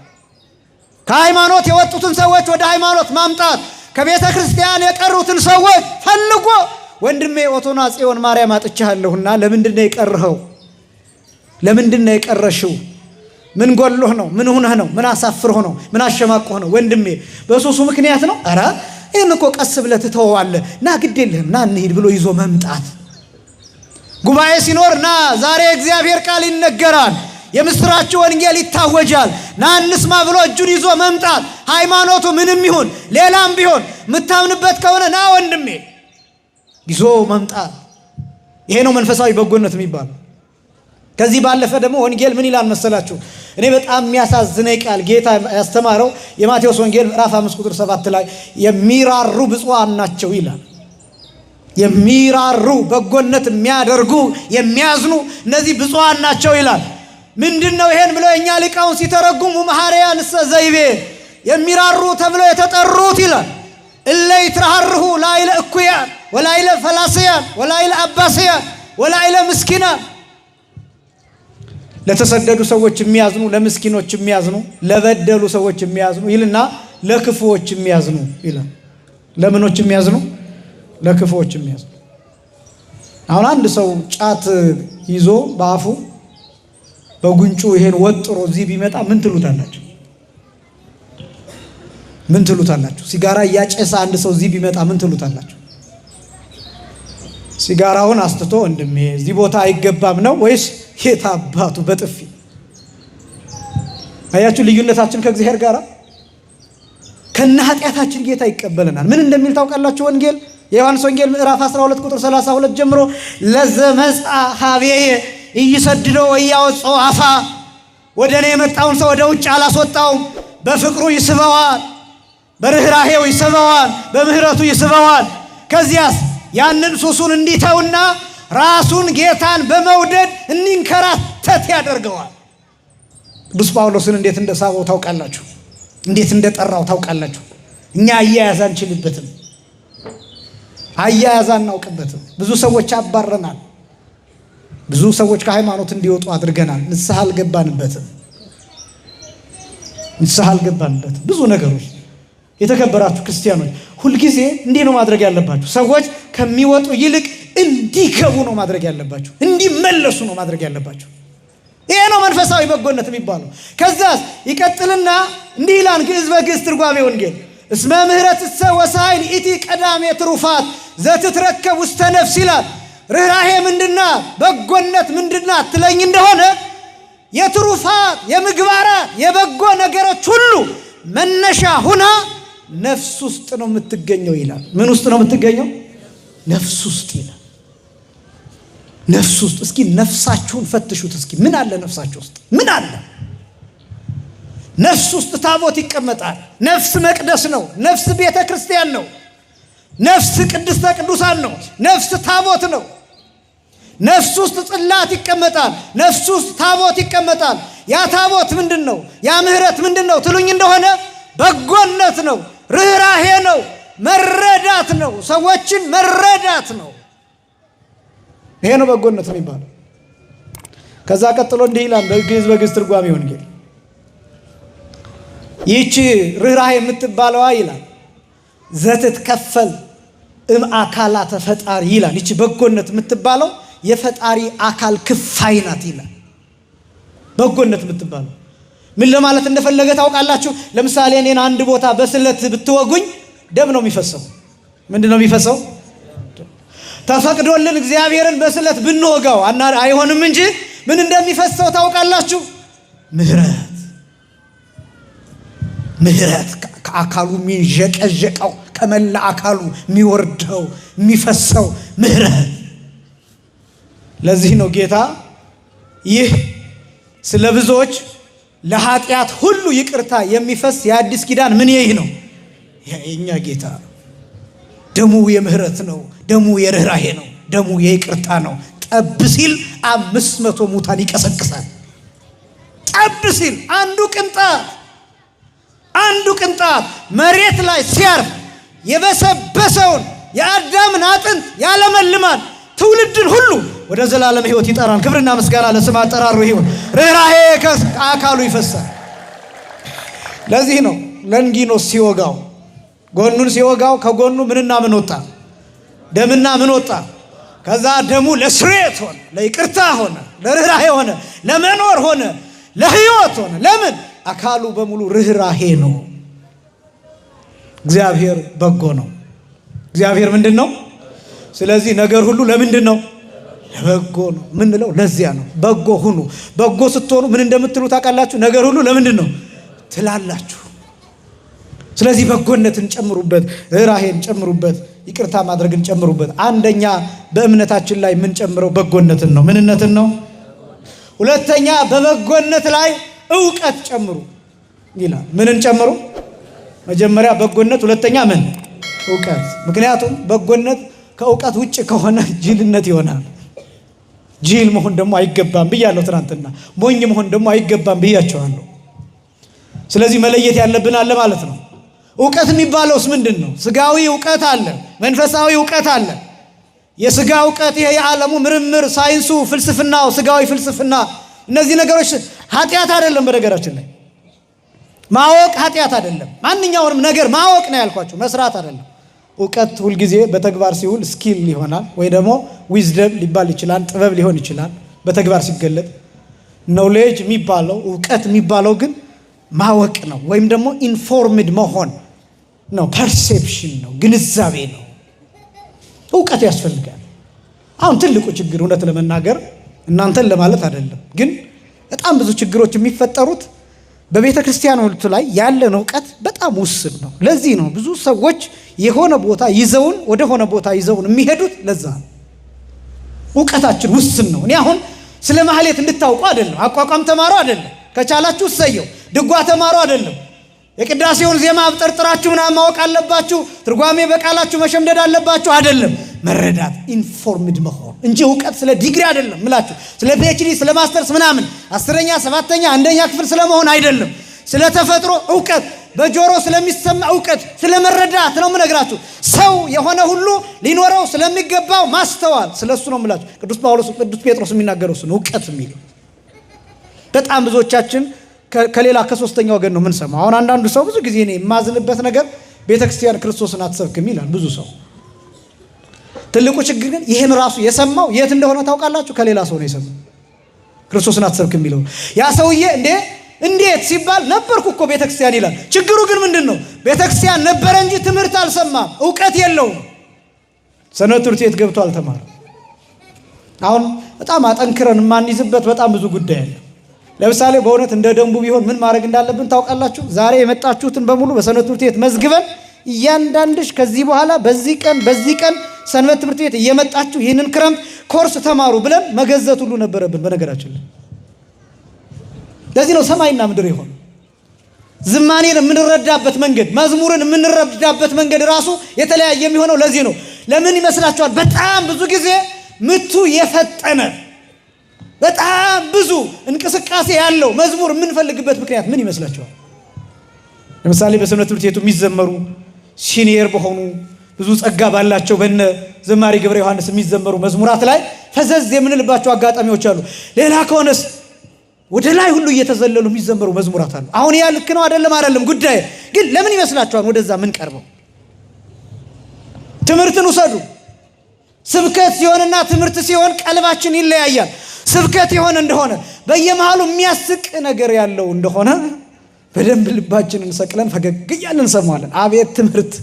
Speaker 1: ከሃይማኖት የወጡትን ሰዎች ወደ ሃይማኖት ማምጣት፣ ከቤተ ክርስቲያን የቀሩትን ሰዎች ፈልጎ ወንድሜ ኦቶና ጽዮን ማርያም አጥቻለሁና ለምንድን ነው የቀረኸው? ለምንድን ነው የቀረሽው? ምን ጎልህ ነው? ምን ሆነህ ነው? ምን አሳፍሮህ ነው? ምን አሸማቆህ ነው? ወንድሜ በሱሱ ምክንያት ነው። ኧረ ይህን እኮ ቀስ ብለህ ትተወዋለህ፣ ና ግድ የለህም ና እንሂድ ብሎ ይዞ መምጣት። ጉባኤ ሲኖር ና ዛሬ እግዚአብሔር ቃል ይነገራል፣ የምስራች ወንጌል ይታወጃል፣ ና እንስማ ብሎ እጁን ይዞ መምጣት። ሃይማኖቱ ምንም ይሁን ሌላም ቢሆን የምታምንበት ከሆነ ና ወንድሜ ይዞ መምጣት። ይሄ ነው መንፈሳዊ በጎነት የሚባለው። ከዚህ ባለፈ ደግሞ ወንጌል ምን ይላል መሰላችሁ? እኔ በጣም የሚያሳዝነኝ ቃል ጌታ ያስተማረው የማቴዎስ ወንጌል ምዕራፍ 5 ቁጥር 7 ላይ የሚራሩ ብፁዓን ናቸው ይላል። የሚራሩ በጎነት የሚያደርጉ የሚያዝኑ እነዚህ ብፁዓን ናቸው ይላል። ምንድነው ይሄን ብለው የኛ ሊቃውንት ሲተረጉሙ መሐረያን ዘይቤ የሚራሩ ተብለው የተጠሩት ይላል እለ ይትራሃርሁ ላይለ እኩያን ወላይለ ፈላስያን ወላይለ አባስያን ወላይለ ምስኪናን፣ ለተሰደዱ ሰዎች የሚያዝኑ፣ ለምስኪኖች የሚያዝኑ፣ ለበደሉ ሰዎች የሚያዝኑ ይልና ለክፉዎች የሚያዝኑ ይላል። ለምኖች የሚያዝኑ? ለክፉዎች የሚያዝኑ። አሁን አንድ ሰው ጫት ይዞ በአፉ በጉንጩ ይሄን ወጥሮ እዚህ ቢመጣ ምን ትሉታላችሁ? ምን ትሉታላችሁ? ሲጋራ እያጨሰ አንድ ሰው እዚህ ቢመጣ ምን ትሉታላችሁ? ሲጋራውን አስትቶ ወንድሜ እዚህ ቦታ አይገባም ነው ወይስ የታባቱ በጥፊ? አያችሁ ልዩነታችን ከእግዚአብሔር ጋር። ከነ ኃጢአታችን ጌታ ይቀበለናል። ምን እንደሚል ታውቃላችሁ? ወንጌል የዮሐንስ ወንጌል ምዕራፍ 12 ቁጥር 32 ጀምሮ ለዘመጻ ሀቤየ ኢይሰድዶ ወያወጽኦ አፋ፣ ወደ እኔ የመጣውን ሰው ወደ ውጭ አላስወጣውም። በፍቅሩ ይስበዋል፣ በርህራሄው ይስበዋል፣ በምህረቱ ይስበዋል። ከዚያስ ያንን ሱሱን እንዲተውና ራሱን ጌታን በመውደድ እንዲንከራተት ያደርገዋል። ቅዱስ ጳውሎስን እንዴት እንደሳበው ታውቃላችሁ? እንዴት እንደጠራው ታውቃላችሁ? እኛ አያያዝ አንችልበትም፣ አያያዝ አናውቅበትም። ብዙ ሰዎች አባረናል፣ ብዙ ሰዎች ከሃይማኖት እንዲወጡ አድርገናል። ንስሐ አልገባንበትም፣ ንስሐ አልገባንበትም። ብዙ ነገሮች የተከበራችሁ ክርስቲያኖች ሁልጊዜ እንዲህ ነው ማድረግ ያለባችሁ። ሰዎች ከሚወጡ ይልቅ እንዲገቡ ነው ማድረግ ያለባችሁ፣ እንዲመለሱ ነው ማድረግ ያለባችሁ። ይሄ ነው መንፈሳዊ በጎነት የሚባለው። ከዛስ ይቀጥልና እንዲህ ይላል ግዕዝ በግዕዝ ትርጓሜ ወንጌል እስመ ምህረትሰ ወሳይል ኢቲ ቀዳሜ ትሩፋት ዘትትረከብ ውስተ ነፍስ ይላል። ርህራሄ ምንድናት? በጎነት ምንድናት ትለኝ እንደሆነ የትሩፋት የምግባራት የበጎ ነገሮች ሁሉ መነሻ ሁና ነፍስ ውስጥ ነው የምትገኘው ይላል። ምን ውስጥ ነው የምትገኘው? ነፍስ ውስጥ ይላል። ነፍስ ውስጥ። እስኪ ነፍሳችሁን ፈትሹት። እስኪ ምን አለ ነፍሳችሁ ውስጥ? ምን አለ? ነፍስ ውስጥ ታቦት ይቀመጣል። ነፍስ መቅደስ ነው። ነፍስ ቤተ ክርስቲያን ነው። ነፍስ ቅድስተ ቅዱሳን ነው። ነፍስ ታቦት ነው። ነፍስ ውስጥ ጽላት ይቀመጣል። ነፍስ ውስጥ ታቦት ይቀመጣል። ያ ታቦት ምንድን ነው? ያ ምህረት ምንድን ነው ትሉኝ እንደሆነ በጎነት ነው፣ ርህራሄ ነው፣ መረዳት ነው፣ ሰዎችን መረዳት ነው። ይሄ ነው በጎነት የሚባለው። ከዛ ቀጥሎ እንዲህ ይላል በግዕዝ በግዕዝ ትርጓሜ ወንጌል ይህች ርህራሄ የምትባለዋ ይላል ዘትትከፈል እምአካላተ ፈጣሪ ይላል። ይህች በጎነት የምትባለው የፈጣሪ አካል ክፋይ ናት ይላል። በጎነት የምትባለው ምን ለማለት እንደፈለገ ታውቃላችሁ? ለምሳሌ እኔን አንድ ቦታ በስለት ብትወጉኝ ደም ነው የሚፈሰው። ምንድን ነው የሚፈሰው? ተፈቅዶልን እግዚአብሔርን በስለት ብንወጋው አይሆንም እንጂ ምን እንደሚፈሰው ታውቃላችሁ? ምህረት። ምህረት ከአካሉ የሚንዠቀዠቀው ከመላ አካሉ የሚወርደው የሚፈሰው ምህረት። ለዚህ ነው ጌታ ይህ ስለ ብዙዎች ለኃጢአት ሁሉ ይቅርታ የሚፈስ የአዲስ ኪዳን ምን ይህ ነው? የኛ ጌታ ደሙ የምህረት ነው። ደሙ የርህራሄ ነው። ደሙ የይቅርታ ነው። ጠብ ሲል 500 ሙታን ይቀሰቅሳል። ጠብ ሲል አንዱ ቅንጣት መሬት ላይ ሲያርፍ የበሰበሰውን የአዳምን አጥንት ያለመልማል። ትውልድን ሁሉ ወደ ዘላለም ሕይወት ይጠራል። ክብርና ምስጋና ለስም አጠራሩ ይሁን። ርህራሄ ከአካሉ ይፈሳል። ለዚህ ነው ለንጊኖስ ሲወጋው ጎኑን ሲወጋው ከጎኑ ምንና ምን ወጣ? ደምና ምን ወጣ? ከዛ ደሙ ለስርየት ሆነ፣ ለይቅርታ ሆነ፣ ለርህራሄ ሆነ፣ ለመኖር ሆነ፣ ለህይወት ሆነ። ለምን? አካሉ በሙሉ ርህራሄ ነው። እግዚአብሔር በጎ ነው። እግዚአብሔር ምንድን ነው? ስለዚህ ነገር ሁሉ ለምንድን ነው? ለበጎ ነው ምንለው። ለዚያ ነው በጎ ሁኑ። በጎ ስትሆኑ ምን እንደምትሉ ታውቃላችሁ? ነገር ሁሉ ለምንድን ነው ትላላችሁ። ስለዚህ በጎነትን ጨምሩበት፣ ርህራሄን ጨምሩበት። ይቅርታ ማድረግን ጨምሩበት። አንደኛ በእምነታችን ላይ የምንጨምረው በጎነትን ነው። ምንነትን ነው? ሁለተኛ በበጎነት ላይ ዕውቀት ጨምሩ ይላል። ምንን ጨምሩ? መጀመሪያ በጎነት፣ ሁለተኛ ምን? ዕውቀት። ምክንያቱም በጎነት ከዕውቀት ውጭ ከሆነ ጅልነት ይሆናል። ጅል መሆን ደግሞ አይገባም ብያለሁ ትናንትና። ሞኝ መሆን ደግሞ አይገባም ብያቸዋለሁ። ስለዚህ መለየት ያለብን አለ ማለት ነው። ዕውቀት የሚባለውስ ምንድን ነው? ስጋዊ ዕውቀት አለ፣ መንፈሳዊ ዕውቀት አለ። የስጋ ዕውቀት ይሄ የዓለሙ ምርምር፣ ሳይንሱ፣ ፍልስፍናው፣ ስጋዊ ፍልስፍና፣ እነዚህ ነገሮች ኃጢአት አይደለም። በነገራችን ላይ ማወቅ ኃጢአት አይደለም። ማንኛውንም ነገር ማወቅ ነው ያልኳቸው፣ መስራት አይደለም። ዕውቀት ሁልጊዜ በተግባር ሲውል ስኪል ይሆናል፣ ወይ ደግሞ ዊዝደም ሊባል ይችላል፣ ጥበብ ሊሆን ይችላል በተግባር ሲገለጥ። ኖሌጅ የሚባለው ዕውቀት የሚባለው ግን ማወቅ ነው፣ ወይም ደግሞ ኢንፎርምድ መሆን ነው፣ ፐርሴፕሽን ነው፣ ግንዛቤ ነው። ዕውቀት ያስፈልጋል። አሁን ትልቁ ችግር እውነት ለመናገር እናንተን ለማለት አይደለም፣ ግን በጣም ብዙ ችግሮች የሚፈጠሩት በቤተ ክርስቲያኖቹ ላይ ያለን ዕውቀት በጣም ውስን ነው። ለዚህ ነው ብዙ ሰዎች የሆነ ቦታ ይዘውን ወደ ሆነ ቦታ ይዘውን የሚሄዱት። ለዛ ዕውቀታችን ውስን ነው። እኔ አሁን ስለ ማህሌት እንድታውቁ አይደለም፣ አቋቋም ተማሩ አይደለም፣ ከቻላችሁ እሰየው፣ ድጓ ተማሩ አይደለም፣ የቅዳሴውን ዜማ አብጠርጥራችሁ ምናምን ማወቅ አለባችሁ፣ ትርጓሜ በቃላችሁ መሸምደድ አለባችሁ አይደለም። መረዳት ኢንፎርምድ መሆን እንጂ ዕውቀት ስለ ዲግሪ አይደለም ምላችሁ፣ ስለ ፒኤችዲ ስለ ማስተርስ ምናምን 10ኛ 7ኛ 1ኛ ክፍል ስለመሆን አይደለም። ስለ ተፈጥሮ ዕውቀት፣ በጆሮ ስለሚሰማ ዕውቀት፣ ስለ መረዳት ነው የምነግራችሁ። ሰው የሆነ ሁሉ ሊኖረው ስለሚገባው ማስተዋል፣ ስለሱ ነው የምላችሁ። ቅዱስ ጳውሎስ ቅዱስ ጴጥሮስ የሚናገረው እሱ ነው ዕውቀት የሚለው። በጣም ብዙዎቻችን ከሌላ ከሶስተኛ ወገን ነው የምንሰማው። አሁን አንዳንዱ ሰው ብዙ ጊዜ እኔ የማዝንበት ነገር ቤተክርስቲያን ክርስቶስን አትሰብክም ይላል ብዙ ሰው። ትልቁ ችግር ግን ይህን ራሱ የሰማው የት እንደሆነ ታውቃላችሁ? ከሌላ ሰው ነው የሰማው። ክርስቶስን አትሰብክም የሚለው ያ ሰውዬ እንዴት ሲባል ነበርኩ እኮ ቤተክርስቲያን ይላል። ችግሩ ግን ምንድን ነው? ቤተክርስቲያን ነበረ እንጂ ትምህርት አልሰማም፣ ዕውቀት የለውም። ሰንበት ትምህርት ቤት ገብቶ አልተማረም። አሁን በጣም አጠንክረን የማንይዝበት በጣም ብዙ ጉዳይ አለ። ለምሳሌ በእውነት እንደ ደንቡ ቢሆን ምን ማድረግ እንዳለብን ታውቃላችሁ? ዛሬ የመጣችሁትን በሙሉ በሰንበት ትምህርት ቤት መዝግበን እያንዳንድሽ ከዚህ በኋላ በዚህ ቀን ሰንበት ትምህርት ቤት እየመጣችሁ ይህንን ክረምት ኮርስ ተማሩ ብለን መገዘት ሁሉ ነበረብን። በነገራችን ላይ ለዚህ ነው ሰማይና ምድር የሆነ ዝማኔን የምንረዳበት መንገድ፣ መዝሙርን የምንረዳበት መንገድ ራሱ የተለያየ የሚሆነው ለዚህ ነው። ለምን ይመስላችኋል? በጣም ብዙ ጊዜ ምቱ የፈጠነ በጣም ብዙ እንቅስቃሴ ያለው መዝሙር የምንፈልግበት ምክንያት ምን ይመስላችኋል? ለምሳሌ በሰንበት ትምህርት ቤቱ የሚዘመሩ ሲኒየር በሆኑ ብዙ ጸጋ ባላቸው በነ ዘማሪ ገብረ ዮሐንስ የሚዘመሩ መዝሙራት ላይ ፈዘዝ የምንልባቸው አጋጣሚዎች አሉ። ሌላ ከሆነስ ወደ ላይ ሁሉ እየተዘለሉ የሚዘመሩ መዝሙራት አሉ። አሁን ያ ልክ ነው አይደለም ጉዳይ ግን ለምን ይመስላችኋል ወደዛ ምን ቀርበው? ትምህርትን ውሰዱ። ስብከት ሲሆንና ትምህርት ሲሆን ቀልባችን ይለያያል። ስብከት የሆነ እንደሆነ በየመሃሉ የሚያስቅ ነገር ያለው እንደሆነ በደንብ ልባችንን ሰቅለን ፈገግ እያልን እንሰማዋለን። አቤት ትምህርት፣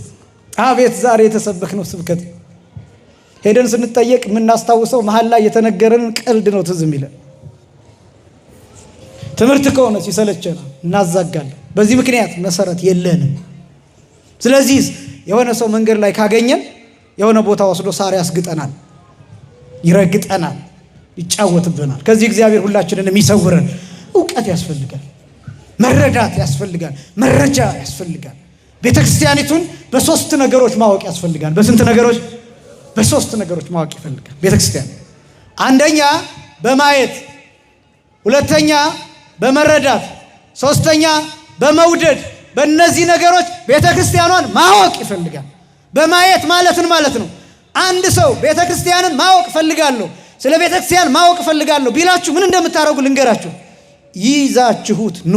Speaker 1: አቤት ዛሬ የተሰበክነው ስብከት። ሄደን ስንጠየቅ የምናስታውሰው መሀል ላይ የተነገረን ቀልድ ነው ትዝ የሚለን። ትምህርት ከሆነ ሲሰለቸን እናዛጋለን። በዚህ ምክንያት መሰረት የለንም። ስለዚህ የሆነ ሰው መንገድ ላይ ካገኘን የሆነ ቦታ ወስዶ ሳር ያስግጠናል፣ ይረግጠናል፣ ይጫወትብናል። ከዚህ እግዚአብሔር ሁላችንን ይሰውረን። ዕውቀት ያስፈልጋል፣ መረዳት ያስፈልጋል፣ መረጃ ያስፈልጋል። ቤተክርስቲያኒቱን በሶስት ነገሮች ማወቅ ያስፈልጋል። በስንት ነገሮች? በሶስት ነገሮች ማወቅ ይፈልጋል ቤተክርስቲያን። አንደኛ በማየት፣ ሁለተኛ በመረዳት፣ ሶስተኛ በመውደድ። በእነዚህ ነገሮች ቤተክርስቲያኗን ማወቅ ይፈልጋል። በማየት ማለትን ማለት ነው። አንድ ሰው ቤተክርስቲያንን ማወቅ ፈልጋለሁ፣ ስለ ቤተክርስቲያን ማወቅ ፈልጋለሁ ቢላችሁ ምን እንደምታደርጉ ልንገራችሁ። ይዛችሁት ኑ፣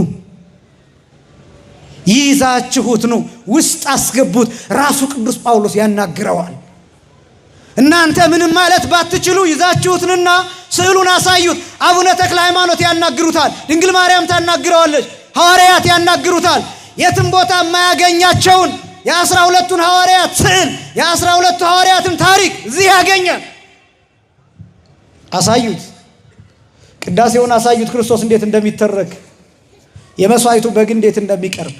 Speaker 1: ይዛችሁት ኑ፣ ውስጥ አስገቡት። ራሱ ቅዱስ ጳውሎስ ያናግረዋል። እናንተ ምንም ማለት ባትችሉ ይዛችሁትንና ስዕሉን አሳዩት። አቡነ ተክለ ሃይማኖት ያናግሩታል፣ ድንግል ማርያም ታናግረዋለች፣ ሐዋርያት ያናግሩታል። የትም ቦታ የማያገኛቸውን የ12ቱን ሐዋርያት ስዕል፣ የ12ቱ ሐዋርያትን ታሪክ እዚህ ያገኛል። አሳዩት፣ ቅዳሴውን አሳዩት። ክርስቶስ እንዴት እንደሚተረክ፣ የመስዋዕቱ በግ እንዴት እንደሚቀርብ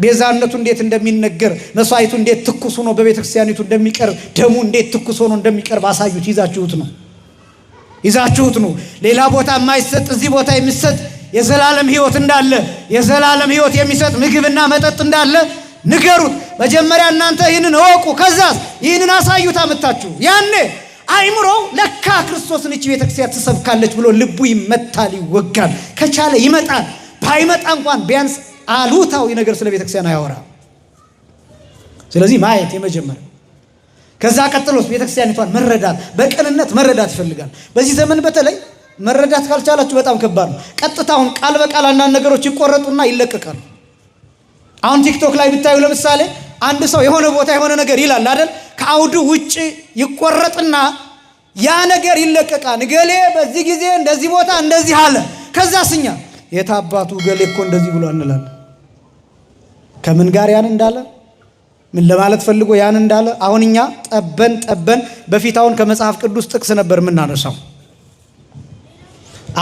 Speaker 1: ቤዛነቱ እንዴት እንደሚነገር፣ መስዋዕቱ እንዴት ትኩስ ሆኖ በቤተ ክርስቲያኒቱ እንደሚቀርብ፣ ደሙ እንዴት ትኩስ ሆኖ እንደሚቀርብ አሳዩት። ይዛችሁት ነው። ሌላ ቦታ የማይሰጥ እዚህ ቦታ የሚሰጥ የዘላለም ሕይወት እንዳለ፣ የዘላለም ሕይወት የሚሰጥ ምግብና መጠጥ እንዳለ ንገሩት። መጀመሪያ እናንተ ይህንን እወቁ፣ ከዛስ ይህንን አሳዩት አመጣችሁ። ያኔ አይምሮው ለካ ክርስቶስን እቺ ቤተ ክርስቲያን ትሰብካለች ብሎ ልቡ ይመታል፣ ይወጋል። ከቻለ ይመጣል። ባይመጣ እንኳን ቢያንስ አሉታዊ ነገር ስለ ቤተ ክርስቲያን አያወራ። ስለዚህ ማየት የመጀመሪያ። ከዛ ቀጥሎስ ቤተ ክርስቲያኒቷን መረዳት፣ በቅንነት መረዳት ይፈልጋል። በዚህ ዘመን በተለይ መረዳት ካልቻላችሁ በጣም ከባድ ነው። ቀጥታውን ቃል በቃል አንዳንድ ነገሮች ይቆረጡና ይለቀቃሉ። አሁን ቲክቶክ ላይ ብታዩ ለምሳሌ አንድ ሰው የሆነ ቦታ የሆነ ነገር ይላል አይደል? ከአውዱ ውጪ ይቆረጥና ያ ነገር ይለቀቃል። ገሌ በዚህ ጊዜ እንደዚህ ቦታ እንደዚህ አለ። ከዛስኛ የታባቱ ገሌ እኮ እንደዚህ ብሎ እንላለን። ከምን ጋር ያን እንዳለ ምን ለማለት ፈልጎ ያን እንዳለ አሁን እኛ ጠበን በፊት አሁን ከመጽሐፍ ቅዱስ ጥቅስ ነበር የምናነሳው።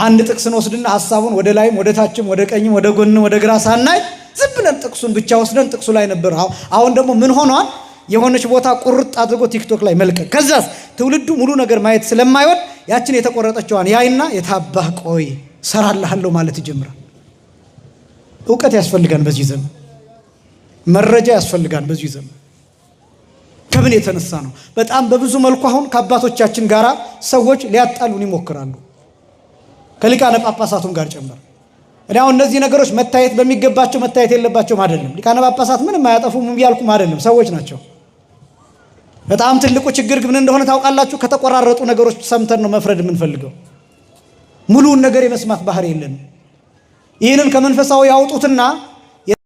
Speaker 1: አንድ ጥቅስን ወስድና ሐሳቡን ወደ ላይም ወደ ታችም ወደ ቀኝም ወደ ጎንም ወደ ግራ ሳናይ ዝም ብለን ጥቅሱን ብቻ ወስደን ጥቅሱ ላይ ነበር። አሁን ደግሞ ምን ሆኗል? የሆነች ቦታ ቁርጥ አድርጎ ቲክቶክ ላይ መልቀቅ። ከዛስ ትውልዱ ሙሉ ነገር ማየት ስለማይወድ ያችን የተቆረጠችዋን ያይና የታባህ ቆይ ሰራልሃለሁ ማለት ይጀምራል። እውቀት ያስፈልጋል በዚህ ዘመን፣ መረጃ ያስፈልጋል በዚህ ዘመን። ከምን የተነሳ ነው? በጣም በብዙ መልኩ አሁን ከአባቶቻችን ጋራ ሰዎች ሊያጣሉን ይሞክራሉ፣ ከሊቃነ ጳጳሳቱም ጋር ጨምር። አሁን እነዚህ ነገሮች መታየት በሚገባቸው መታየት የለባቸውም አይደለም። ሊቃነ ጳጳሳት ምንም አያጠፉም እያልኩም አይደለም፣ ሰዎች ናቸው። በጣም ትልቁ ችግር ግን እንደሆነ ታውቃላችሁ፣ ከተቆራረጡ ነገሮች ሰምተን ነው መፍረድ የምንፈልገው። ሙሉውን ነገር የመስማት ባህሪ የለንም። ይህንን ከመንፈሳዊ ያውጡትና